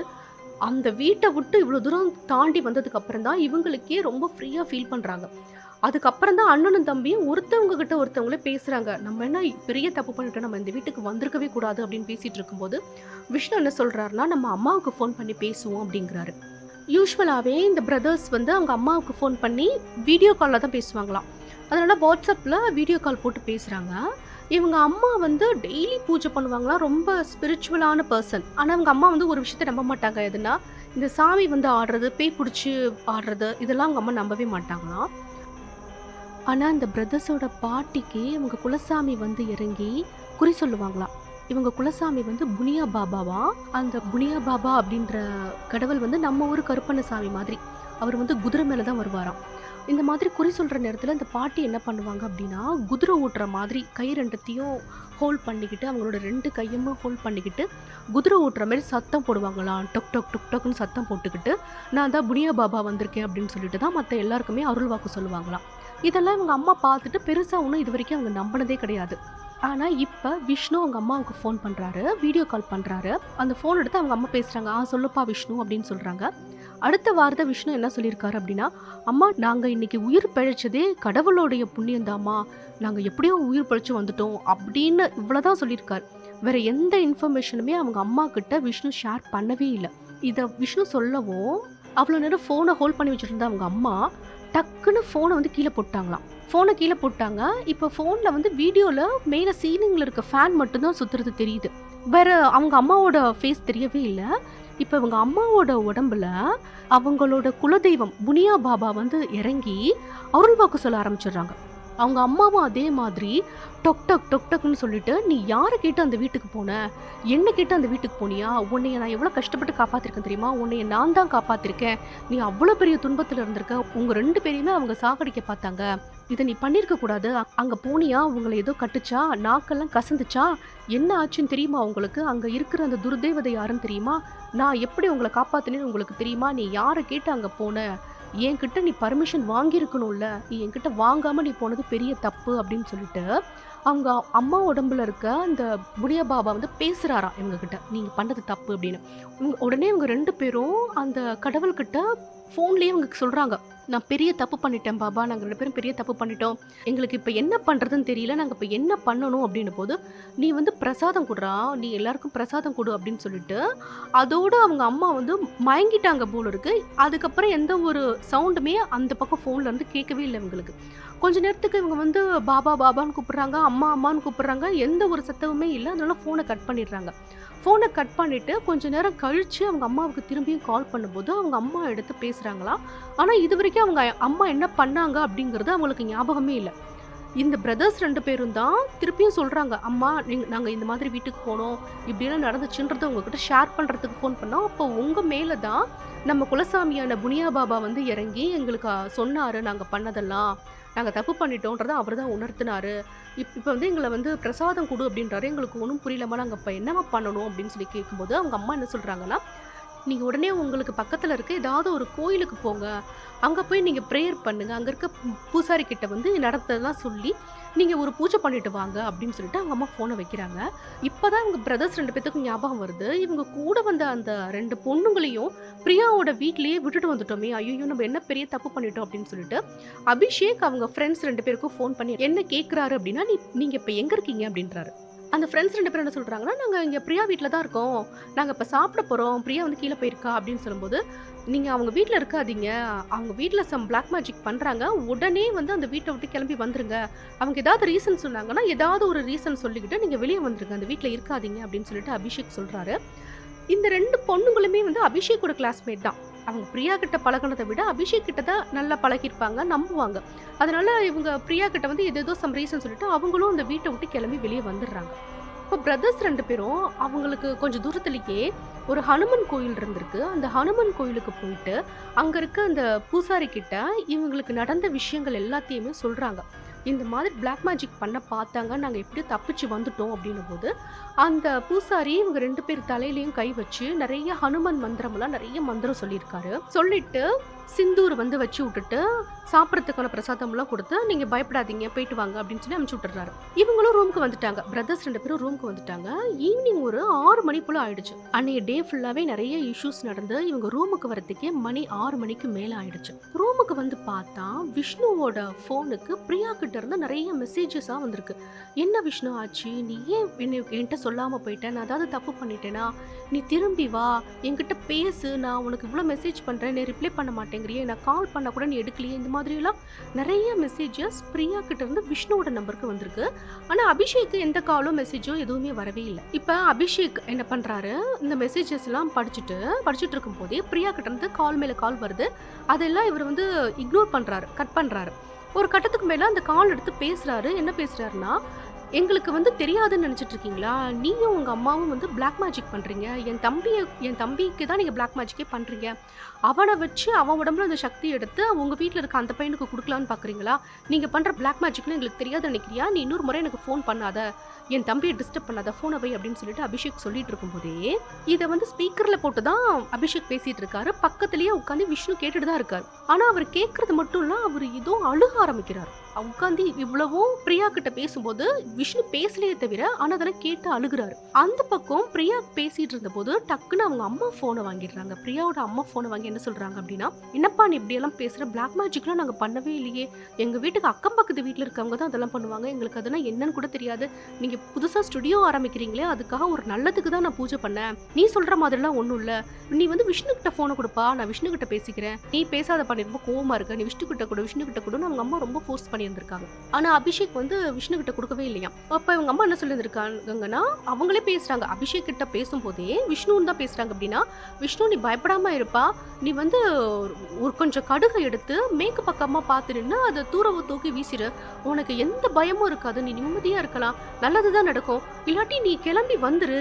அந்த வீட்ட விட்டு இவ்ளோ தூரம் தாண்டி வந்ததுக்கு அப்புறம் தான் இவங்களுக்கே ரொம்ப ஃப்ரீயா ஃபீல் பண்றாங்க. அதுக்கப்புறம் தான் அண்ணனும் தம்பியும் ஒருத்தவங்க கிட்ட ஒருத்தவங்களே பேசுறாங்க. "நம்ம என்ன பெரிய தப்பு பண்ணிட்டோம். நம்ம இந்த வீட்டுக்கு வந்திருக்கவே கூடாது" அப்படின்னு பேசிட்டு இருக்கும்போது, விஷ்ணு என்ன சொல்றாருன்னா, "நம்ம அம்மாவுக்கு ஃபோன் பண்ணி பேசுவோம்" அப்படிங்கிறாரு. யூசுவலாவே இந்த பிரதர்ஸ் வந்து அவங்க அம்மாவுக்கு ஃபோன் பண்ணி வீடியோ கால்ல தான் பேசுவாங்களாம். அதனால வாட்ஸ்அப்ல வீடியோ கால் போட்டு பேசுறாங்க. இவங்க அம்மா வந்து டெய்லி பூஜை பண்ணுவாங்களாம். ரொம்ப ஸ்பிரிச்சுவலான பெர்சன். ஆனா அவங்க அம்மா வந்து ஒரு விஷயத்த நம்ப மாட்டாங்க. எதுனா, இந்த சாமி வந்து ஆடுறது, பேய் புடிச்சு ஆடுறது, இதெல்லாம் அவங்க அம்மா நம்பவே மாட்டாங்களாம். ஆனா இந்த பிரதர்ஸோட பாட்டிக்கு இவங்க குலசாமி வந்து இறங்கி குறி சொல்லுவாங்களாம். இவங்க குலசாமி வந்து புனியா பாபாவா. அந்த புனியா பாபா அப்படின்ற கடவுள் வந்து நம்ம ஊரு கருப்பண்ணசாமி மாதிரி. அவர் வந்து குதிரை மேல தான் வருவாராம். இந்த மாதிரி குறி சொல்ற நேரத்துல இந்த பாட்டி என்ன பண்ணுவாங்க அப்படின்னா, குதிரை ஓட்டுற மாதிரி கை 2த்தையும் ஹோல்ட் பண்ணிக்கிட்டு, அவங்களோட 2 கையுமே ஹோல்ட் பண்ணிக்கிட்டு, குதிரை ஓட்டுற மாரி சத்தம் போடுவாங்களாம். டொக் டொக் டொக் டொக்ன்னு சத்தம் போட்டுக்கிட்டு, "நான் தான் புனியா பாபா வந்திருக்கேன்" அப்படின்னு சொல்லிட்டு தான் மத்த எல்லாருக்குமே அருள் வாக்கு சொல்லுவாங்களாம். இதெல்லாம் இவங்க அம்மா பார்த்துட்டு பெருசா ஒண்ணும் இதுவரைக்கும் அவங்க நம்பினதே கிடையாது. ஆனா இப்ப விஷ்ணு அவங்க அம்மாவுக்கு ஃபோன் பண்றாரு. வீடியோ கால் பண்றாரு. அந்த ஃபோன் எடுத்து அவங்க அம்மா பேசுறாங்க. சொல்லுப்பா விஷ்ணு" அப்படின்னு சொல்றாங்க. அடுத்த வார்த்தை விஷ்ணு என்ன சொல்லியிருக்காரு அப்படின்னா, "அம்மா நாங்க இன்னைக்கு உயிர் பிழைச்சதே கடவுளுடைய புண்ணியம் தாம்மா. நாங்க எப்படியோ உயிர் பிழைச்சு வந்துட்டோம்" அப்படின்னு இவ்வளவுதான் சொல்லியிருக்காரு. வேற எந்த இன்ஃபர்மேஷனுமே அவங்க அம்மா கிட்ட விஷ்ணு ஷேர் பண்ணவே இல்ல. இத விஷ்ணு சொல்லவும், அவ்வளோ நேரம் ஃபோனை ஹோல்ட் பண்ணி வச்சிருந்த அவங்க அம்மா டக்குன்னு ஃபோனை வந்து கீழே போட்டாங்களாம். ஃபோனை கீழே போட்டாங்க. இப்போ ஃபோன்ல வந்து வீடியோல மேல சீலிங்ல இருக்க ஃபேன் மட்டும் தான் சுத்துறது தெரியுது. வேற அவங்க அம்மாவோட ஃபேஸ் தெரியவே இல்ல. இப்ப இவங்க அம்மாவோட உடம்புல அவங்களோட குலதெய்வம் புனியா பாபா வந்து இறங்கி அருள்வாக்கு சொல்ல ஆரம்பிச்சிடுறாங்க. அவங்க அம்மாவும் அதே மாதிரி டொக் டொக் டொக் டொக்ன்னு சொல்லிட்டு, "நீ யார கேட்டு அந்த வீட்டுக்கு போன? என்ன கேட்டு அந்த வீட்டுக்கு போனியா? உன்னைய நான் எவ்வளோ கஷ்டப்பட்டு காப்பாத்திருக்கேன் தெரியுமா? உன்னைய நான் தான் காப்பாத்திருக்கேன். நீ அவ்வளோ பெரிய துன்பத்துல இருந்திருக்க. உங்க 2 பேரையுமே அவங்க சாகடிக்க பார்த்தாங்க. இத நீ பண்ணியிருக்க கூடாது. அங்க போனியா? உங்கள ஏதோ கட்டுச்சா? நாக்கெல்லாம் கசந்துச்சா? என்ன ஆச்சுன்னு தெரியுமா உங்களுக்கு? அங்க இருக்கிற அந்த துர்தேவதை யாருன்னு தெரியுமா? நான் எப்படி உங்கள காப்பாத்துனேன்னு உங்களுக்கு தெரியுமா? நீ யார கேட்டு அங்க போன? என்கிட்ட நீ பர்மிஷன் வாங்கியிருக்கணும்ல. நீ என்கிட்ட வாங்காம நீ போனது பெரிய தப்பு" அப்படின்னு சொல்லிட்டு, அவங்க அம்மா உடம்புல இருக்க அந்த புனியா பாபா வந்து பேசுறாராம் இவங்க கிட்ட. "நீங்க பண்ணது தப்பு" அப்படின்னு. உடனே இவங்க 2 பேரும் அந்த கடவுள்கிட்ட ஃபோன்லயே இவங்களுக்கு சொல்றாங்க. "நான் பெரிய தப்பு பண்ணிட்டேன் பாபா. நாங்க 2 பேரும் பெரிய தப்பு பண்ணிட்டோம். எங்களுக்கு இப்ப என்ன பண்றதுன்னு தெரியல. நாங்க இப்ப என்ன பண்ணணும்?" அப்படின்னும்போது, "நீ வந்து பிரசாதம் குடுறா. நீ எல்லாருக்கும் பிரசாதம் குடு" அப்படின்னு சொல்லிட்டு, அதோட அவங்க அம்மா வந்து மயங்கிட்டாங்க போல இருக்கு. அதுக்கப்புறம் எந்த ஒரு சவுண்டுமே அந்த பக்கம் ஃபோன்ல இருந்து கேட்கவே இல்ல இவங்களுக்கு. கொஞ்ச நேரத்துக்கு இவங்க வந்து பாபா பாபான்னு கூப்பிடுறாங்க, அம்மா அம்மான்னு கூப்பிடுறாங்க. எந்த ஒரு சத்தமுமே இல்ல. அதனால ஃபோன கட் பண்ணிடுறாங்க. ஃபோன கட் பண்ணிட்டு கொஞ்ச நேரம் கழிச்சு அவங்க அம்மாவுக்கு திரும்பியும் கால் பண்ணும்போது, அவங்க அம்மா எடுத்து பேசுறாங்களாம். ஆனா இதுவரைக்கும் அவங்க அம்மா என்ன பண்ணாங்க அப்படிங்கிறது அவங்களுக்கு ஞாபகமே இல்ல. இந்த பிரதர்ஸ் 2 பேரும் தான் திருப்பியும் சொல்றாங்க, "அம்மா நாங்க இந்த மாதிரி வீட்டுக்கு போனோம். இப்படியெல்லாம் நடந்துச்சுன்றத உங்ககிட்ட ஷேர் பண்றதுக்கு ஃபோன் பண்ணோம். அப்போ உங்க மேல தான் நம்ம குலசாமியான புனியா பாபா வந்து இறங்கி எங்களுக்கு சொன்னாரு நாங்க பண்ணதெல்லாம். நாங்க தப்பு பண்ணிட்டோன்றத அவரு தான் உணர்த்தினாரு. இப்ப வந்து எங்கள வந்து பிரசாதம் குடு அப்படின்றாரு. எங்களுக்கு ஒண்ணும் புரியலம்மா. நாங்க இப்ப என்னம்மா பண்ணணும்?" அப்படின்னு சொல்லி கேட்கும்போது, அவங்க அம்மா என்ன சொல்றாங்கன்னா, "நீங்க உடனே உங்களுக்கு பக்கத்துல இருக்க ஏதாவது ஒரு கோயிலுக்கு போங்க. அங்க போய் நீங்க பிரேயர் பண்ணுங்க. அங்க இருக்க பூசாரி கிட்ட வந்து நடந்ததெல்லாம் சொல்லி, நீங்க ஒரு பூஜை பண்ணிட்டு வாங்க" அப்படின்னு சொல்லிட்டு அவங்க அம்மா ஃபோன வைக்கிறாங்க. இப்பதான் இவங்க பிரதர்ஸ் 2 பேத்துக்கும் ஞாபகம் வருது. இவங்க கூட வந்த அந்த 2 பொண்ணுங்களையும் பிரியாவோட வீட்லயே விட்டுட்டு வந்துட்டோமே! ஐய்யய்யோ! நம்ம என்ன பெரிய தப்பு பண்ணிட்டோம் அப்படின்னு சொல்லிட்டு, அபிஷேக் அவங்க ஃப்ரெண்ட்ஸ் 2 பேருக்கும் ஃபோன் பண்ணி என்ன கேட்குறாரு அப்படின்னா, "நீங்க இப்ப எங்க இருக்கீங்க?" அப்படின்றாரு. அந்த ஃப்ரெண்ட்ஸ் 2 பேரும் என்ன சொல்றாங்கன்னா, "நாங்க இங்க பிரியா வீட்ல தான் இருக்கோம். நாங்க இப்ப சாப்பிட போறோம். பிரியா வந்து கீழ போயிருக்கா" அப்படின்னு சொல்லும்போது, "நீங்க அவங்க வீட்ல இருக்காதீங்க. அவங்க வீட்ல பிளாக் மேஜிக் பண்றாங்க. உடனே வந்து அந்த வீட்ட விட்டு கிளம்பி வந்துருங்க. அவங்க ஏதாவது ரீசன் சொன்னாங்கன்னா, ஏதாவது ஒரு ரீசன் சொல்லிக்கிட்டு நீங்க வெளிய வந்துருங்க. அந்த வீட்ல இருக்காதீங்க" அப்படின்னு சொல்லிட்டு அபிஷேக் சொல்றாரு. இந்த 2 பொண்ணுங்களுமே வந்து அபிஷேக்கோட கிளாஸ்மேட் தான். அவங்க பிரியா கிட்ட பழகுனத விட அபிஷேக் கிட்ட தான் நல்லா பழகியிருப்பாங்க, நம்புவாங்க. அதனால இவங்க பிரியா கிட்ட வந்து ஏதேதோ ரீசன் சொல்லிட்டு அவங்களும் அந்த வீட்ட விட்டு கிளம்பி வெளிய வந்துடுறாங்க. இப்போ பிரதர்ஸ் 2 பேரும் அவங்களுக்கு கொஞ்சம் தூரத்திலேயே ஒரு ஹனுமன் கோயில் இருந்திருக்கு. அந்த ஹனுமன் கோயிலுக்கு போயிட்டு, அங்க இருக்க அந்த பூசாரி கிட்ட இவங்களுக்கு நடந்த விஷயங்கள் எல்லாத்தையுமே சொல்றாங்க. இந்த மாதிரி பிளாக் மேஜிக் பண்ண பார்த்தாங்க. நாங்க எப்படியோ தப்பிச்சு வந்துட்டோம் அப்படின்னும்போது, அந்த பூசாரி இவங்க 2 பேர் தலையிலயும் கை வச்சு நெறைய ஹனுமன் மந்திரம்லாம் நெறைய மந்திரம் சொல்லியிருக்காரு. சொல்லிட்டு சிந்தூர் வந்து வச்சு விட்டுட்டு, சாப்பிடறதுக்கான பிரசாதம்லாம் குடுத்து, "நீங்க பயப்படாதீங்க, போயிட்டு வாங்க" அப்படின்னு சொல்லி அனுப்பிச்சு விட்டுர்றாரு. இவங்களும் ரூமுக்கு வந்துட்டாங்க. பிரதர்ஸ் 2 பேரும் ரூமுக்கு வந்துட்டாங்க. ஈவினிங் ஒரு 6 மணி போல ஆயிடுச்சு. அன்னைய டே ஃபுல்லாவே நெறைய இஷ்யூஸ் நடந்து, இவங்க ரூமுக்கு வரதுக்கே மணி 6 மணிக்கு மேல ஆயிடுச்சு. ரூமுக்கு வந்து பார்த்தா, விஷ்ணுவோட ஃபோனுக்கு பிரியா கிட்ட இருந்து நெறைய மெசேஜஸா வந்திருக்கு. "என்ன விஷ்ணு ஆச்சு? நீ ஏன் என்ட்ட சொல்லாம போயிட்ட? நான் ஏதாவது தப்பு பண்ணிட்டேனா? நீ திரும்பி வா, என்கிட்ட பேசு. நான் உனக்கு இவ்ளோ மெசேஜ் பண்றேன். நீ ரிப்ளை பண்ண மாட்டேங்கிறியே. நான் கால் பண்ணா கூட நீ எடுக்கலையே." இந்த மாதிரியெல்லாம் நெறைய மெசேஜஸ் பிரியா கிட்ட இருந்து விஷ்ணுவோட நம்பருக்கு வந்திருக்கு. ஆனா அபிஷேக்கு எந்த காலோ, மெசேஜோ எதுவுமே வரவே இல்ல. இப்ப அபிஷேக் என்ன பண்றாரு, இந்த மெசேஜஸ்லாம் படிச்சுட்டு இருக்கும்போதே பிரியா கிட்ட இருந்து கால் மேல கால் வருது. அதெல்லாம் இவர் வந்து இக்னோர் பண்றாரு, கட் பண்றாரு. ஒரு கட்டத்துக்கு மேல அந்த கால் எடுத்து பேசுறாரு. என்ன பேசுறாருன்னா, "எங்களுக்கு வந்து தெரியாதுன்னு நினைச்சிட்டு இருக்கீங்களா? நீயும் உங்க அம்மாவும் வந்து பிளாக் மேஜிக் பண்றீங்க. என் தம்பிக்கு தான் நீங்க பிளாக் மேஜிக்கே பண்றீங்க. அவன வச்சு அவன் உடம்புல அந்த சக்திய எடுத்து உங்க வீட்ல இருக்க அந்த பையனுக்கு குடுக்கலான்னு பார்க்குறீங்களா? நீங்க பண்ற பிளாக் மேஜிக்லாம் எங்களுக்கு தெரியாதுன்னு நினைக்கிறியா? நீ இன்னொரு முறை எனக்கு ஃபோன் பண்ணாத. என் தம்பிய டிஸ்டர்ப் பண்ணாத. ஃபோன வை" அப்படின்னு சொல்லிட்டு அபிஷேக் சொல்லிட்டு இருக்கும்போதே, இத வந்து ஸ்பீக்கர்ல போட்டு தான் அபிஷேக் பேசிட்டு இருக்காரு. பக்கத்திலேயே உட்கார்ந்து விஷ்ணு கேட்டுட்டு தான் இருக்காரு. ஆனா அவர் கேட்கறது மட்டும் இல்ல, அவர் ஏதோ அழுக ஆரம்பிக்கிறார். உட்கார்ந்து இவ்வளவும் பிரியா கிட்ட பேசும்போது விஷ்ணு பேசலையே தவிர, ஆனா அதெல்லாம் கேட்டு அழுகுறாரு. அந்த பக்கம் பிரியா பேசிட்டு இருந்தபோது டக்குன்னு அவங்க அம்மா ஃபோனை வாங்கிடுறாங்க. பிரியாவோட அம்மா ஃபோனை வாங்கி என்ன சொல்றாங்க அப்படின்னா, "என்னப்பா நீ இப்படி எல்லாம் பேசுற? பிளாக் மேஜிக்லாம் நாங்க பண்ணவே இல்லையே. எங்க வீட்டுக்கு அக்கம் பக்கத்து வீட்டுல இருக்கவங்க தான் அதெல்லாம் பண்ணுவாங்க. எங்களுக்கு அதெல்லாம் என்னன்னு கூட தெரியாது. நீங்க புதுசா ஸ்டுடியோ ஆரம்பிக்கிறீங்களே, அதுக்காக ஒரு நல்லதுக்கு தான் நான் பூஜை பண்ணேன். நீ சொல்ற மாதிரிலாம் ஒண்ணும் இல்ல. நீ வந்து விஷ்ணு கிட்ட ஃபோனை கொடுப்பா, நான் விஷ்ணு கிட்ட பேசிக்கிறேன். நீ பேசாத பண்ணி ரொம்ப கோவமா இருக்க. நீ விஷ்ணு கிட்ட கொடு, விஷ்ணு கிட்ட கொடுன்னு" அவங்க அம்மா ரொம்ப ஃபோர்ஸ் பண்ணி பண்ணியிருந்திருக்காங்க. ஆனா அபிஷேக் வந்து விஷ்ணு கிட்ட குடுக்கவே இல்லையாம். அப்ப இவங்க அம்மா என்ன சொல்லியிருந்திருக்காங்கன்னா, அவங்களே பேசுறாங்க. அபிஷேக் கிட்ட பேசும்போதே விஷ்ணுன்னு தான் பேசுறாங்க. அப்படின்னா, "விஷ்ணு நீ பயப்படாம இருப்பா. நீ வந்து ஒரு கொஞ்சம் கடுக எடுத்து மேற்கு பக்கமா பார்த்து நின்னு அத தூரவு தூக்கி வீசிரு. உனக்கு எந்த பயமும் இருக்காது. நீ நிம்மதியா இருக்கலாம். நல்லது தான் நடக்கும். இல்லாட்டி நீ கிளம்பி வந்துரு.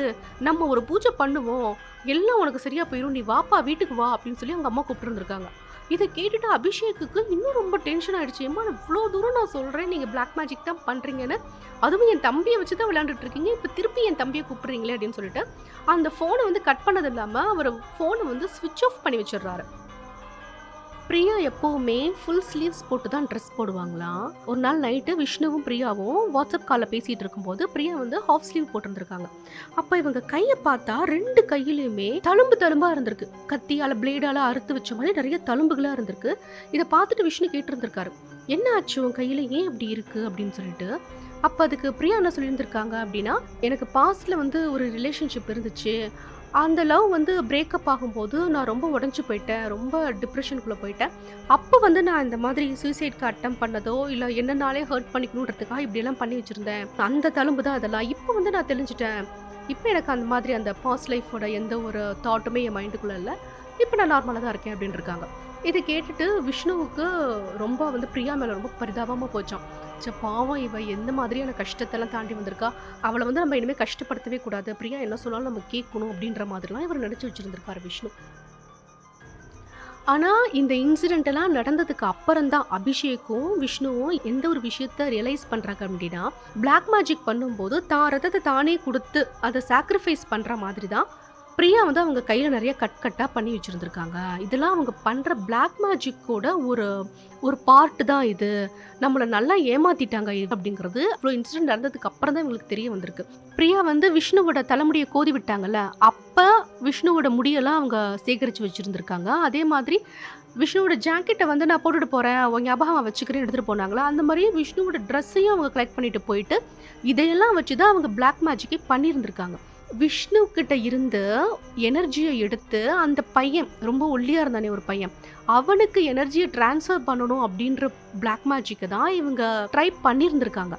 நம்ம ஒரு பூஜை பண்ணுவோம். எல்லாம் உனக்கு சரியா போயிரும். நீ வாப்பா வீட்டுக்கு வா" அப்படின்னு சொல்லி அவங்க அம்மா கூப்பிட்டுருந்துருக்காங்க. இத கேட்டுட்டு அபிஷேக்குக்கு இன்னும் ரொம்ப டென்ஷன் ஆயிடுச்சு. "எம்மா இவ்ளோ தூரம் நான் சொல்றேன், நீங்க பிளாக் மேஜிக் தான் பண்றீங்கன்னு. அதுவும் என் தம்பிய வச்சு தான் விளையாண்டுட்டு இருக்கீங்க. இப்ப திருப்பி என் தம்பிய கூப்பிடுறீங்களே" அப்படின்னு சொல்லிட்டு, அந்த ஃபோன வந்து கட் பண்ணது இல்லாம, அவரு ஃபோன வந்து ஸ்விட்ச் ஆஃப் பண்ணி வச்சுடுறாரு. பிரியா எப்பவுமே ஃபுல் ஸ்லீவ்ஸ் போட்டு தான் ட்ரெஸ் போடுவாங்களாம். ஒரு நாள் நைட்டு விஷ்ணுவும் பிரியாவும் வாட்ஸ்அப் கால்ல பேசிட்டு இருக்கும்போது, பிரியா வந்து ஹாஃப் ஸ்லீவ் போட்டிருந்திருக்காங்க. அப்ப இவங்க கைய பார்த்தா 2 கையிலயுமே தழும்பு தழும்பா இருந்திருக்கு. கத்தியால, பிளேடால அறுத்து வச்ச மாதிரி நெறைய தழும்புகளா இருந்திருக்கு. இத பார்த்துட்டு விஷ்ணு கேட்டிருந்திருக்காரு. "என்ன ஆச்சு உன் கையில? ஏன் இப்படி இருக்கு?" அப்படின்னு சொல்லிட்டு. அப்ப அதுக்கு பிரியா என்ன சொல்லியிருந்திருக்காங்க அப்படின்னா, "எனக்கு பாஸ்ட்ல வந்து ஒரு ரிலேஷன்ஷிப் இருந்துச்சு. அந்த லவ் வந்து பிரேக்கப் ஆகும்போது நான் ரொம்ப உடைஞ்சு போயிட்டேன். ரொம்ப டிப்ரஷனுக்குள்ள போயிட்டேன். அப்ப வந்து நான் இந்த மாதிரி சூசைட்க்கு அட்டெம்ப்ட் பண்ணதோ, இல்ல என்ன நானே ஹர்ட் பண்ணிக்கணுன்றதுக்காக இப்படியெல்லாம் பண்ணி வச்சிருந்தேன். அந்த தழும்பு தான் அதெல்லாம். இப்ப வந்து நான் தெளிஞ்சுட்டேன். இப்ப எனக்கு அந்த மாதிரி அந்த பாஸ்ட் லைஃபோட எந்த ஒரு தாட்டுமே என் மைண்டுக்குள்ள இல்ல. இப்ப நான் நார்மலா தான் இருக்கேன்" அப்படின்னு இருக்காங்க. இத கேட்டுட்டு விஷ்ணுவுக்கு ரொம்ப வந்து பிரியா மேல ரொம்ப பரிதாபமா போச்சாம். ச்ச பாவம் இவ எந்த மாதிரியான கஷ்டத்தெல்லாம் தாண்டி வந்திருக்கா. அவள வந்து நம்ம இனிமே கஷ்டப்படுத்தவே கூடாது. பிரியா என்ன சொன்னாலும் நம்ம கேட்கணும் அப்படின்ற மாதிரிலாம் இவர் நினைச்சு வச்சிருந்திருக்காரு விஷ்ணு. ஆனா இந்த இன்சிடென்ட் எல்லாம் நடந்ததுக்கு அப்புறம் தான் அபிஷேக்கும், விஷ்ணுவும் எந்த ஒரு விஷயத்த ரியலைஸ் பண்றாங்க அப்படின்னா, பிளாக் மேஜிக் பண்ணும்போது தான் ரத்தத்த தானே குடுத்து அத சாக்ரிஃபைஸ் பண்ற மாதிரி தான் பிரியா வந்து அவங்க கையில நெறைய கட் கட்டா பண்ணி வச்சிருந்திருக்காங்க. இதெல்லாம் அவங்க பண்ற பிளாக் மேஜிக்கோட ஒரு ஒரு பார்ட் தான் இது. நம்மள நல்லா ஏமாத்திட்டாங்க அப்படிங்கிறது இவ்ளோ இன்சிடென்ட் நடந்ததுக்கு அப்புறம் தான் இவங்களுக்கு தெரிய வந்திருக்கு. பிரியா வந்து விஷ்ணுவோட தலைமுடிய கோதி விட்டாங்கல்ல, அப்ப விஷ்ணுவோட முடியெல்லாம் அவங்க சேகரிச்சு வச்சிருந்திருக்காங்க. அதே மாதிரி விஷ்ணுவோட ஜாக்கெட்ட வந்து நான் போட்டுட்டு போறேன், உன் ஞாபகமா வச்சுக்கிறேன்னு எடுத்துட்டு போனாங்களா, அந்த மாரி விஷ்ணுவோட ட்ரெஸ்ஸையும் அவங்க கலெக்ட் பண்ணிட்டு போயிட்டு, இதையெல்லாம் வச்சு தான் அவங்க பிளாக் மேஜிக்கே பண்ணியிருந்திருக்காங்க. விஷ்ணு கிட்ட இருந்து எனர்ஜிய எடுத்து அந்த பையன் ரொம்ப ஒல்லியா இருந்தானே ஒரு பையன், அவனுக்கு எனர்ஜிய ட்ரான்ஸ்ஃபர் பண்ணணும் அப்படின்ற பிளாக் மேஜிக்க தான் இவங்க ட்ரை பண்ணியிருந்திருக்காங்க.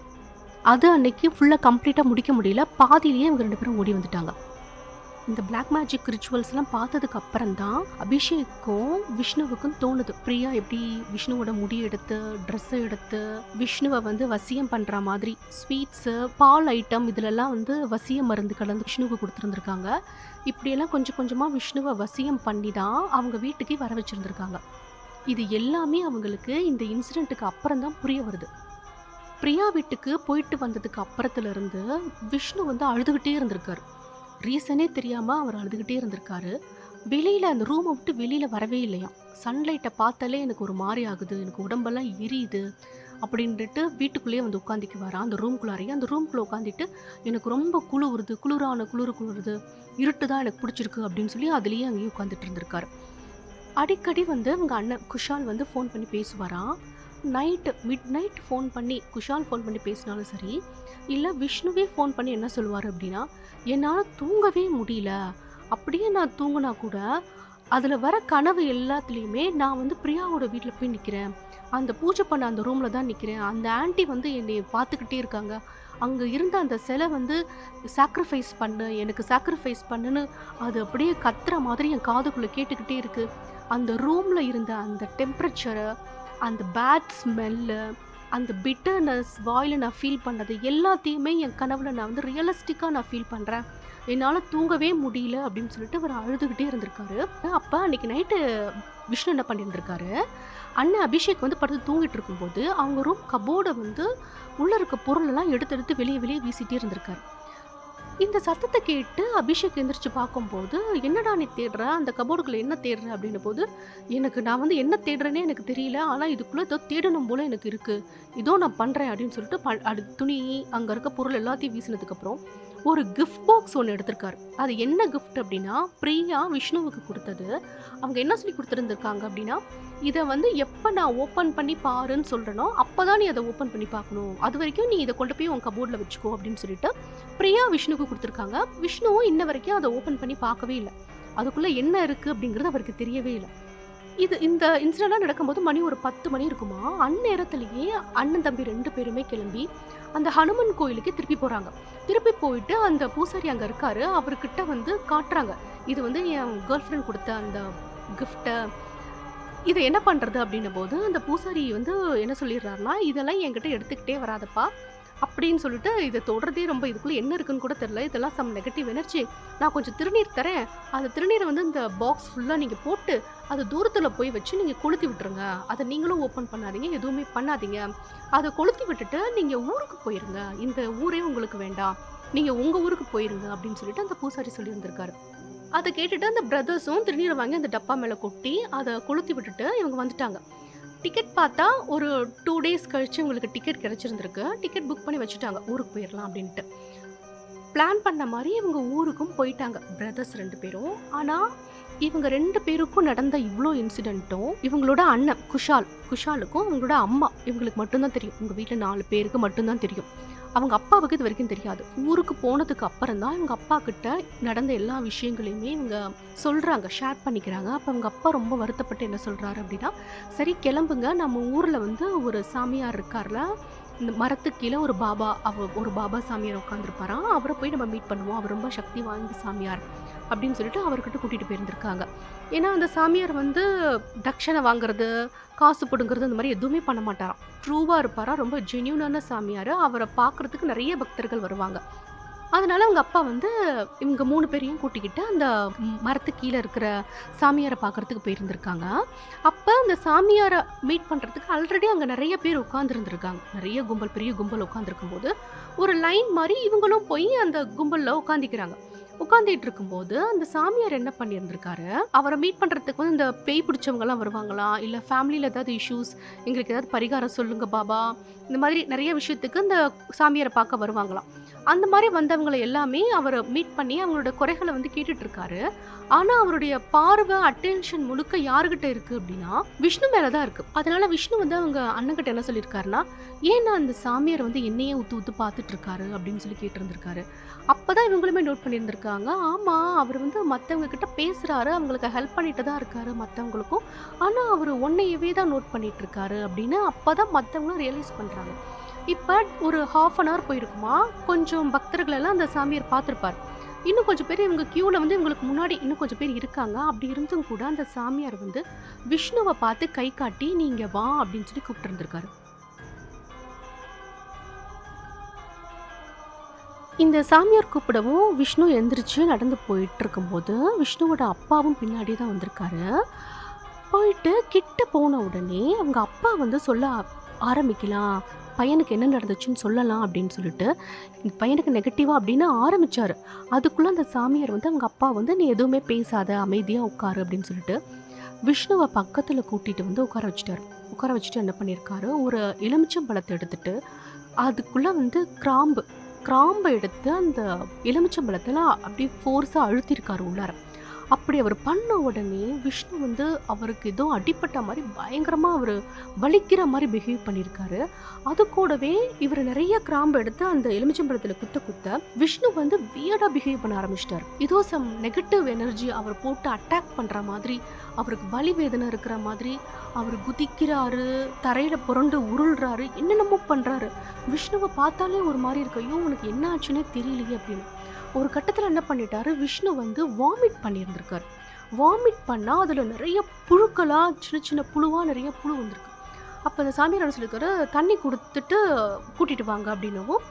அது அன்னைக்கு ஃபுல்லா கம்ப்ளீட்டா முடிக்க முடியல. பாதியிலேயே இவங்க 2 பேரும் ஓடி வந்துட்டாங்க. இந்த பிளாக் மேஜிக் ரிச்சுவல்ஸ்லாம் பார்த்ததுக்கு அப்புறம் தான் அபிஷேக்கும் விஷ்ணுவுக்கும் தோணுது. பிரியா எப்படி விஷ்ணுவோட முடி எடுத்து, ட்ரெஸ்ஸ எடுத்து, விஷ்ணுவ வந்து வசியம் பண்ற மாதிரி ஸ்வீட்ஸு, பால் ஐட்டம் இதுலலாம் வந்து வசிய மருந்து கலந்து விஷ்ணுவுக்கு குடுத்துருந்துருக்காங்க. இப்படியெல்லாம் கொஞ்சம் கொஞ்சமா விஷ்ணுவ வசியம் பண்ணி தான் அவங்க வீட்டுக்கே வர வச்சிருந்திருக்காங்க. இது எல்லாமே அவங்களுக்கு இந்த இன்சிடென்ட்டுக்கு அப்புறம் தான் புரிய வருது. பிரியா வீட்டுக்கு போயிட்டு வந்ததுக்கு அப்புறத்துல இருந்து விஷ்ணு வந்து அழுதுகிட்டே இருந்திருக்காரு. ரீசனே தெரியாம அவர் அழுதுகிட்டே இருந்திருக்காரு. வெளியில அந்த ரூம விட்டு வெளியில வரவே இல்லையாம். சன்லைட்ட பார்த்தாலே எனக்கு ஒரு மாரி ஆகுது. எனக்கு உடம்பெல்லாம் எரியுது. அப்படின்ட்டு வீட்டுக்குள்ளேயே வந்து உட்காந்துக்குவாராம். அந்த ரூம்குள்ளாரையே அந்த ரூம்குள்ள உட்காந்துட்டு, எனக்கு ரொம்ப குளுருது, குளிரான குளிருது. இருட்டு தான் எனக்கு பிடிச்சிருக்கு அப்படின்னு சொல்லி அதிலேயே அங்கேயே உட்காந்துட்டு இருந்திருக்காரு. அடிக்கடி வந்து அவங்க அண்ணன் குஷால் வந்து ஃபோன் பண்ணி பேசுவாராம். மிட் நைட் ஃபோன் பண்ணி குஷால் ஃபோன் பண்ணி பேசினாலும் சரி, இல்ல விஷ்ணுவே ஃபோன் பண்ணி என்ன சொல்லுவாரு அப்படின்னா, "என்னால தூங்கவே முடியல. அப்படியே நான் தூங்குனா கூட, அதுல வர கனவு எல்லாத்துலயுமே நான் வந்து பிரியாவோட வீட்ல போய் நிக்கிறேன். அந்த பூஜை பண்ண அந்த ரூம்ல தான் நிக்கிறேன். அந்த ஆன்ட்டி வந்து என்னைய பார்த்துக்கிட்டே இருக்காங்க. அங்க இருந்த அந்த சிலை வந்து சாக்ரிஃபைஸ் பண்ணு, எனக்கு சாக்ரிஃபைஸ் பண்ணுன்னு அது அப்படியே கத்துற மாதிரி என் காதுக்குள்ள கேட்டுக்கிட்டே இருக்கு. அந்த ரூம்ல இருந்த அந்த டெம்பரேச்சரு, அந்த பேட் ஸ்மெல்லு, அந்த பிட்டர்னஸ் வாயில நான் ஃபீல் பண்ணது எல்லாத்தையுமே என் கனவுல நான் வந்து ரியலிஸ்டிக்கா நான் ஃபீல் பண்றேன். என்னால தூங்கவே முடியல" அப்படின்னு சொல்லிட்டு அவர் அழுதுகிட்டே இருந்திருக்காரு. அப்ப அன்னைக்கு நைட்டு விஷ்ணு என்ன பண்ணியிருந்திருக்காரு, அண்ணன் அபிஷேக் வந்து படுத்து தூங்கிட்டு இருக்கும்போது, அவங்க ரூம் கபோர்ட வந்து உள்ள இருக்க பொருளெல்லாம் எடுத்து எடுத்து வெளிய வெளிய வீசிட்டே இருந்திருக்காரு. இந்த சத்தத்த கேட்டு அபிஷேக் எந்திரிச்சு பார்க்கும்போது, "என்னடா நீ தேடுற? அந்த கபோர்டுக்குள்ள என்ன தேடுற?" அப்படின்னபோது, நான் வந்து என்ன தேடுறேன்னே எனக்கு தெரியல. ஆனா இதுக்குள்ள ஏதோ தேடணும் போல எனக்கு இருக்கு. இதோ நான் பண்றேன்" அப்படின்னு சொல்லிட்டு துணி, அங்க இருக்க பொருள் எல்லாத்தையும் வீசினதுக்கப்புறம், ஒரு கிஃப்ட் பாக்ஸ் ஒண்ணு எடுத்திருக்காரு. அது என்ன கிஃப்ட் அப்படின்னா, பிரியா விஷ்ணுவுக்கு குடுத்தது. அவங்க என்ன சொல்லி குடுத்துருந்துருக்காங்க அப்படின்னா, "இத வந்து எப்ப நான் ஓப்பன் பண்ணி பாருன்னு சொல்றேனோ, அப்பதான் நீ அத ஓப்பன் பண்ணி பார்க்கணும். அதுவரைக்கும் நீ இத கொண்டு போய் உன் கபோர்ட்ல வச்சுக்கோ" அப்படின்னு சொல்லிட்டு பிரியா விஷ்ணுவுக்கு குடுத்துருக்காங்க. விஷ்ணுவும் இன்ன வரைக்கும் அத ஓப்பன் பண்ணி பார்க்கவே இல்ல. அதுக்குள்ள என்ன இருக்கு அப்படிங்கிறது அவருக்கு தெரியவே இல்ல. இந்த இன்சிடென்ட்லாம் நடக்கும்போது மணி ஒரு 10 மணி இருக்குமா. அந்நேரத்திலேயே அண்ணன், தம்பி 2 பேருமே கிளம்பி அந்த ஹனுமன் கோயிலுக்கு திருப்பி போறாங்க. திருப்பி போயிட்டு அந்த பூசாரி அங்க இருக்காரு. அவர்கிட்ட வந்து காட்டுறாங்க. இது வந்து என் கேர்ள் ஃபிரெண்ட் குடுத்த அந்த கிஃப்ட்ட. இத என்ன பண்றது அப்டின்னம்போது, அந்த பூசாரி வந்து என்ன சொல்லிடுறாருன்னா, "இதெல்லாம் என்கிட்ட எடுத்துக்கிட்டே வராதப்பா" அப்படின்னு சொல்லிட்டு, "இத தொடுறதே ரொம்ப இதுக்குள்ள என்ன இருக்குன்னு கூட தெரியல. இதெல்லாம் சம் நெகட்டிவ் எனர்ஜி. நான் கொஞ்சம் திருநீர் தரேன். அந்த திருநீர வந்து இந்த பாக்ஸ் ஃபுல்லா நீங்க போட்டு, அத தூரத்துல போய் வச்சு நீங்க கொளுத்தி விட்டுருங்க. அத நீங்களும் ஓப்பன் பண்ணாதீங்க. எதுவுமே பண்ணாதீங்க. அத கொளுத்தி விட்டுட்டு நீங்க ஊருக்கு போயிருங்க. இந்த ஊரே உங்களுக்கு வேண்டாம். நீங்க உங்க ஊருக்கு போயிருங்க" அப்படின்னு சொல்லிட்டு அந்த பூசாரி சொல்லியிருந்திருக்காரு. அத கேட்டுட்டு அந்த பிரதர்ஸும் திருநீர வாங்கி அந்த டப்பா மேல கொட்டி, அத கொளுத்தி விட்டுட்டு இவங்க வந்துட்டாங்க. டிக்கெட் பார்த்தா ஒரு 2 டேஸ் கழிச்சு இவங்களுக்கு டிக்கெட் கிடைச்சிருந்திருக்கு. டிக்கெட் புக் பண்ணி வச்சுட்டாங்க. ஊருக்கு போயிரலாம் அப்டின்ட்டு. பிளான் பண்ண மாரி இவங்க ஊருக்கும் போயிட்டாங்க. பிரதர்ஸ் 2 பேரும். ஆனா, இவங்க 2 பேருக்கும் நடந்த இவ்ளோ இன்சிடென்ட்டும், இவங்களோட அண்ணன் குஷாலுக்கும் அவங்களோட அம்மா இவங்களுக்கு மட்டும் தான் தெரியும். இவங்க வீட்ல 4 பேருக்கு மட்டும் தான் தெரியும். அவங்க அப்பாவுக்கு இதுவரைக்கும் தெரியாது. ஊருக்கு போனதுக்கு அப்புறம் தான் இவங்க அப்பா கிட்ட நடந்த எல்லா விஷயங்களையுமே இவங்க சொல்றாங்க. ஷேர் பண்ணிக்கிறாங்க. அப்ப அவங்க அப்பா ரொம்ப வருத்தப்பட்டு என்ன சொல்றாரு அப்டின்னா, "சரி கிளம்புங்க. நம்ம ஊர்ல வந்து ஒரு சாமியார் இருக்கார்ல. இந்த மரத்துக்கு கீழ ஒரு பாபா சாமியார் உட்கார்ந்திருப்பாராம். அவர போய் நம்ம மீட் பண்ணுவோம். அவர் ரொம்ப சக்தி வாய்ந்த சாமியார்" அப்படின்னு சொல்லிட்டு அவர்கிட்ட கூட்டிட்டு போயிருந்திருக்காங்க. ஏன்னா அந்த சாமியார் வந்து தட்சணை வாங்குறது, காசு புடுங்குறது அந்த மாரி எதுவுமே பண்ண மாட்டாராம். ட்ரூவா இருப்பாராம். ரொம்ப ஜென்யூனான சாமியாரு. அவர பார்க்கறதுக்கு நெறைய பக்தர்கள் வருவாங்க. அதனால அவங்க அப்பா வந்து இவங்க 3 பேரையும் கூட்டிக்கிட்டு அந்த மரத்துக்கு கீழ இருக்கிற சாமியார பார்க்கறதுக்கு போயிருந்திருக்காங்க. அப்ப அந்த சாமியார மீட் பண்றதுக்கு ஆல்ரெடி அங்க நெறைய பேர் உட்கார்ந்திருந்திருக்காங்க. நெறைய கும்பல், பெரிய கும்பல் உட்கார்ந்திருக்கும்போது, ஒரு லைன் மாரி இவங்களும் போய் அந்த கும்பல்ல உட்கார்ந்திக்கிறாங்க. உட்கார்ந்துட்டு இருக்கும்போது, அந்த சாமியார் என்ன பண்ணியிருந்திருக்காரு, அவர மீட் பண்றதுக்கு வந்து இந்த பேய் பிடிச்சவங்கலாம் வருவாங்களாம், இல்ல ஃபேமிலில ஏதாவது இஷ்யூஸ், எங்களுக்கு ஏதாவது பரிகாரம் சொல்லுங்க பாபா, இந்த மாதிரி நெறைய விஷயத்துக்கு இந்த சாமியார பார்க்க வருவாங்களாம். அந்த மாரி வந்தவங்கள எல்லாமே அவர மீட் பண்ணி அவங்களோட குறைகள வந்து கேட்டுட்டு இருக்காரு. ஆனா, அவருடைய பார்வை, அட்டென்ஷன் முழுக்க யார்கிட்ட இருக்கு அப்டின்னா, விஷ்ணு மேல தான் இருக்கு. அதனால விஷ்ணு வந்து அவங்க அண்ணன்கிட்ட என்ன சொல்லியிருக்காருன்னா, "ஏன் அந்த சாமியார் வந்து என்னையே உத்து உத்து பார்த்துட்டு இருக்காரு?" அப்படின்னு சொல்லி கேட்டிருந்திருக்காரு. அப்பதான் இவங்களுமே நோட் பண்ணியிருந்திருக்காங்க. ஆமா, அவரு வந்து மத்தவங்க கிட்ட பேசுறாரு. அவங்களுக்கு ஹெல்ப் பண்ணிட்டு தான் இருக்காரு மத்தவங்களுக்கும். ஆனா, அவரு உன்னையவே தான் நோட் பண்ணிட்டு இருக்காரு அப்படின்னு அப்பதான் மத்தவங்களும் ரியலைஸ் பண்றாங்க. இப்ப ஒரு 1/2 அன் ஹவர் போயிருக்குமா, கொஞ்சம் பக்தர்கள் எல்லாம் அந்த சாமியார் பார்த்திருப்பாரு. இன்னும் கொஞ்சம் பேர் இவங்க கியூல வந்து இவங்களுக்கு முன்னாடி இன்னும் கொஞ்சம் பேர் இருக்காங்க. அப்படி இருந்தும் கூட அந்த சாமியார் வந்து விஷ்ணுவ பார்த்து கை காட்டி, "நீ இங்க வா" அப்படின்னு சொல்லி கூப்பிட்டுருந்திருக்காரு. இந்த சாமியார் கூப்பிடவும் விஷ்ணு எந்திரிச்சு நடந்து போயிட்டுருக்கும்போது, விஷ்ணுவோட அப்பாவும் பின்னாடி தான் வந்திருக்காரு. போயிட்டு கிட்ட போன உடனே அவங்க அப்பா வந்து சொல்ல ஆரம்பிக்கலாம். பையனுக்கு என்ன நடந்துச்சுன்னு சொல்லலாம் அப்படின்னு சொல்லிட்டு, இந்த பையனுக்கு நெகட்டிவா அப்படின்னு ஆரம்பிச்சாரு. அதுக்குள்ள அந்த சாமியார் வந்து அவங்க அப்பா வந்து, "நீ எதுவுமே பேசாத, அமைதியா உட்காரு" அப்படின்னு சொல்லிட்டு, விஷ்ணுவ பக்கத்துல கூட்டிட்டு வந்து உட்கார வச்சுட்டாரு. உட்கார வச்சுட்டு என்ன பண்ணியிருக்காரு, ஒரு எலுமிச்சம்பழத்த எடுத்துட்டு, அதுக்குள்ள வந்து கிராம்ப எடுத்து அந்த எலுமிச்சம்பழத்துல அப்படியே ஃபோர்ஸா அழுத்திருக்காரு உள்ளார. அப்படி அவர் பண்ண உடனே விஷ்ணு வந்து அவருக்கு ஏதோ அடிபட்ட மாரி பயங்கரமா அவரு வலிக்கிற மாரி பிஹேவ் பண்ணியிருக்காரு. அது கூடவே இவரு நெறைய கிராம்பு எடுத்து அந்த எலுமிச்சம்பழத்துல குத்த குத்த விஷ்ணு வந்து வியர்டா பிஹேவ் பண்ண ஆரம்பிச்சுட்டாரு. ஏதோ சம் நெகட்டிவ் எனர்ஜி அவர் போட்டு அட்டாக் பண்ற மாதிரி, அவருக்கு வலி வேதனை இருக்கிற மாதிரி, அவரு குதிக்கிறாரு, தரையில புரண்டு உருள்றாரு, என்னென்னமோ பண்றாரு. விஷ்ணுவ பார்த்தாலே ஒரு மாரி இருக்கு. ஐயோ! உனக்கு என்ன ஆச்சுன்னே தெரியலையே அப்படின்னு. ஒரு கட்டத்துல என்ன பண்ணிட்டாரு, விஷ்ணு வந்து வாமிட் பண்ணியிருந்திருக்காரு. வாமிட் பண்ணா அதுல நெறைய புழுக்களா, சின்ன சின்ன புழுவா நெறைய புழு வந்திருக்கு. அப்ப அந்த சாமியார் என்ன சொல்லியிருக்காரு, "தண்ணி குடுத்துட்டு கூட்டிட்டு வாங்க" அப்படின்னவும்,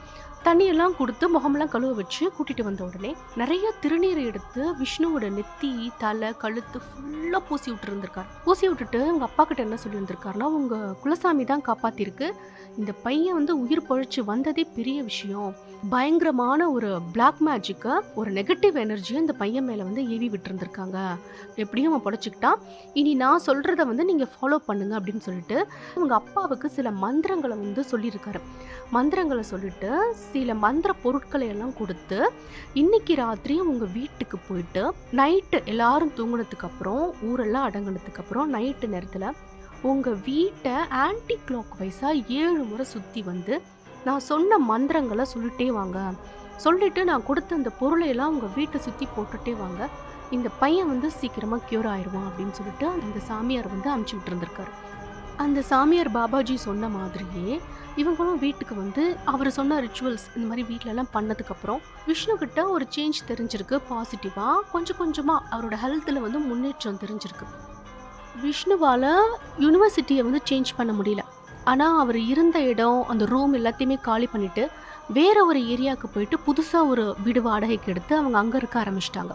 தண்ணியெல்லாம் குடுத்து முகமெல்லாம் கழுவ வச்சு கூட்டிட்டு வந்த உடனே, நெறைய திருநீர எடுத்து விஷ்ணுவோட நெத்தி, தலை, கழுத்து ஃபுல்லா பூசி விட்டுருந்திருக்காரு. பூசி விட்டுட்டு அவங்க அப்பாகிட்ட என்ன சொல்லியிருந்திருக்காருன்னா, "உங்க குலசாமி தான் காப்பாத்திருக்கு. இந்த பையன் வந்து உயிர் பொழச்சு வந்ததே பெரிய விஷயம். பயங்கரமான ஒரு பிளாக் மேஜிக்க, ஒரு நெகட்டிவ் எனர்ஜிய இந்த பையன் மேல வந்து ஏவி விட்டுருந்திருக்காங்க. எப்படியும் அவன் பொழச்சுக்கிட்டான். இனி நான் சொல்றத வந்து நீங்க ஃபாலோ பண்ணுங்க" அப்படின்னு சொல்லிட்டு, அவங்க அப்பாவுக்கு சில மந்திரங்கள வந்து சொல்லியிருக்காரு. மந்திரங்கள சொல்லிட்டு, சில மந்திர பொருட்களை எல்லாம் குடுத்து, "இன்னைக்கு ராத்திரி உங்க வீட்டுக்கு போயிட்டு, நைட்டு எல்லாரும் தூங்குனதுக்கு அப்புறம், ஊரெல்லாம் அடங்குனதுக்கு அப்புறம், நைட்டு நேரத்துல உங்க வீட்ட ஆன்டி கிளாக் வைஸா 7 முறை சுத்தி வந்து, நான் சொன்ன மந்திரங்கள சொல்லிட்டே வாங்க. சொல்லிட்டு நான் கொடுத்த அந்த பொருளை எல்லாம் உங்க வீட்ட சுத்தி போட்டுட்டே வாங்க. இந்த பையன் வந்து சீக்கிரமா கியூர் ஆயிருவான் அப்படின்னு சொல்லிட்டு அந்த சாமியார் வந்து அனுப்பிச்சு விட்டுருந்துருக்காரு. அந்த சாமியார் பாபாஜி சொன்ன மாதிரியே இவங்களும் வீட்டுக்கு வந்து அவர் சொன்ன ரிச்சுவல்ஸ் இந்த மாதிரி வீட்டிலலாம் பண்ணதுக்கப்புறம் விஷ்ணு கிட்ட ஒரு சேஞ்ச் தெரிஞ்சிருக்கு. பாசிட்டிவாக கொஞ்சம் கொஞ்சமாக அவரோட ஹெல்த்தில் வந்து முன்னேற்றம் தெரிஞ்சிருக்கு. விஷ்ணுவால் யூனிவர்சிட்டியை வந்து சேஞ்ச் பண்ண முடியல. ஆனால் அவர் இருந்த இடம் அந்த ரூம் எல்லாத்தையுமே காலி பண்ணிவிட்டு வேற ஒரு ஏரியாவுக்கு போயிட்டு புதுசாக ஒரு வீடு வாடகைக்கு எடுத்து அவங்க அங்கே இருக்க ஆரம்பிச்சிட்டாங்க.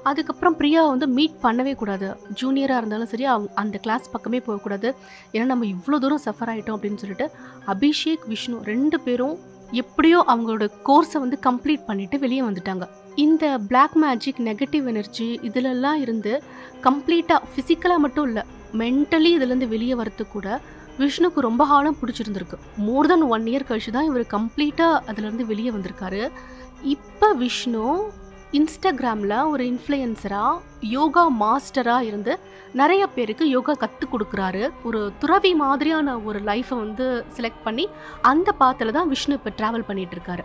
அதுக்கப்புறம் பிரியாவை வந்து மீட் பண்ணவே கூடாது. ஜூனியராக இருந்தாலும் சரி அந்த கிளாஸ் பக்கமே போகக்கூடாது. ஏன்னா நம்ம இவ்வளோ தூரம் சஃபர் ஆகிட்டோம் அப்படின்னு சொல்லிட்டு அபிஷேக், விஷ்ணு 2 பேரும் எப்படியோ அவங்களோட கோர்ஸை வந்து கம்ப்ளீட் பண்ணிட்டு வெளியே வந்துட்டாங்க. இந்த பிளாக் மேஜிக், நெகட்டிவ் எனர்ஜி இதிலெல்லாம் இருந்து கம்ப்ளீட்டாக ஃபிசிக்கலாக மட்டும் இல்லை, மென்டலி இதுலேருந்து வெளியே வரத்துக்கு கூட விஷ்ணுக்கு ரொம்ப காலம் பிடிச்சிருந்துருக்கு. மோர் தென் 1 இயர் கழிச்சு தான் இவர் கம்ப்ளீட்டாக அதுலேருந்து வெளியே வந்திருக்காரு. இப்போ விஷ்ணு இன்ஸ்டாகிராமில் ஒரு இன்ஃப்ளூயன்சராக, யோகா மாஸ்டராக இருந்து நிறைய பேருக்கு யோகா கற்றுக் கொடுக்குறாரு. ஒரு துறவி மாதிரியான ஒரு லைஃப்பை வந்து செலக்ட் பண்ணி அந்த பாத்தில் தான் விஷ்ணு இப்போ ட்ராவல் பண்ணிட்டு இருக்காரு.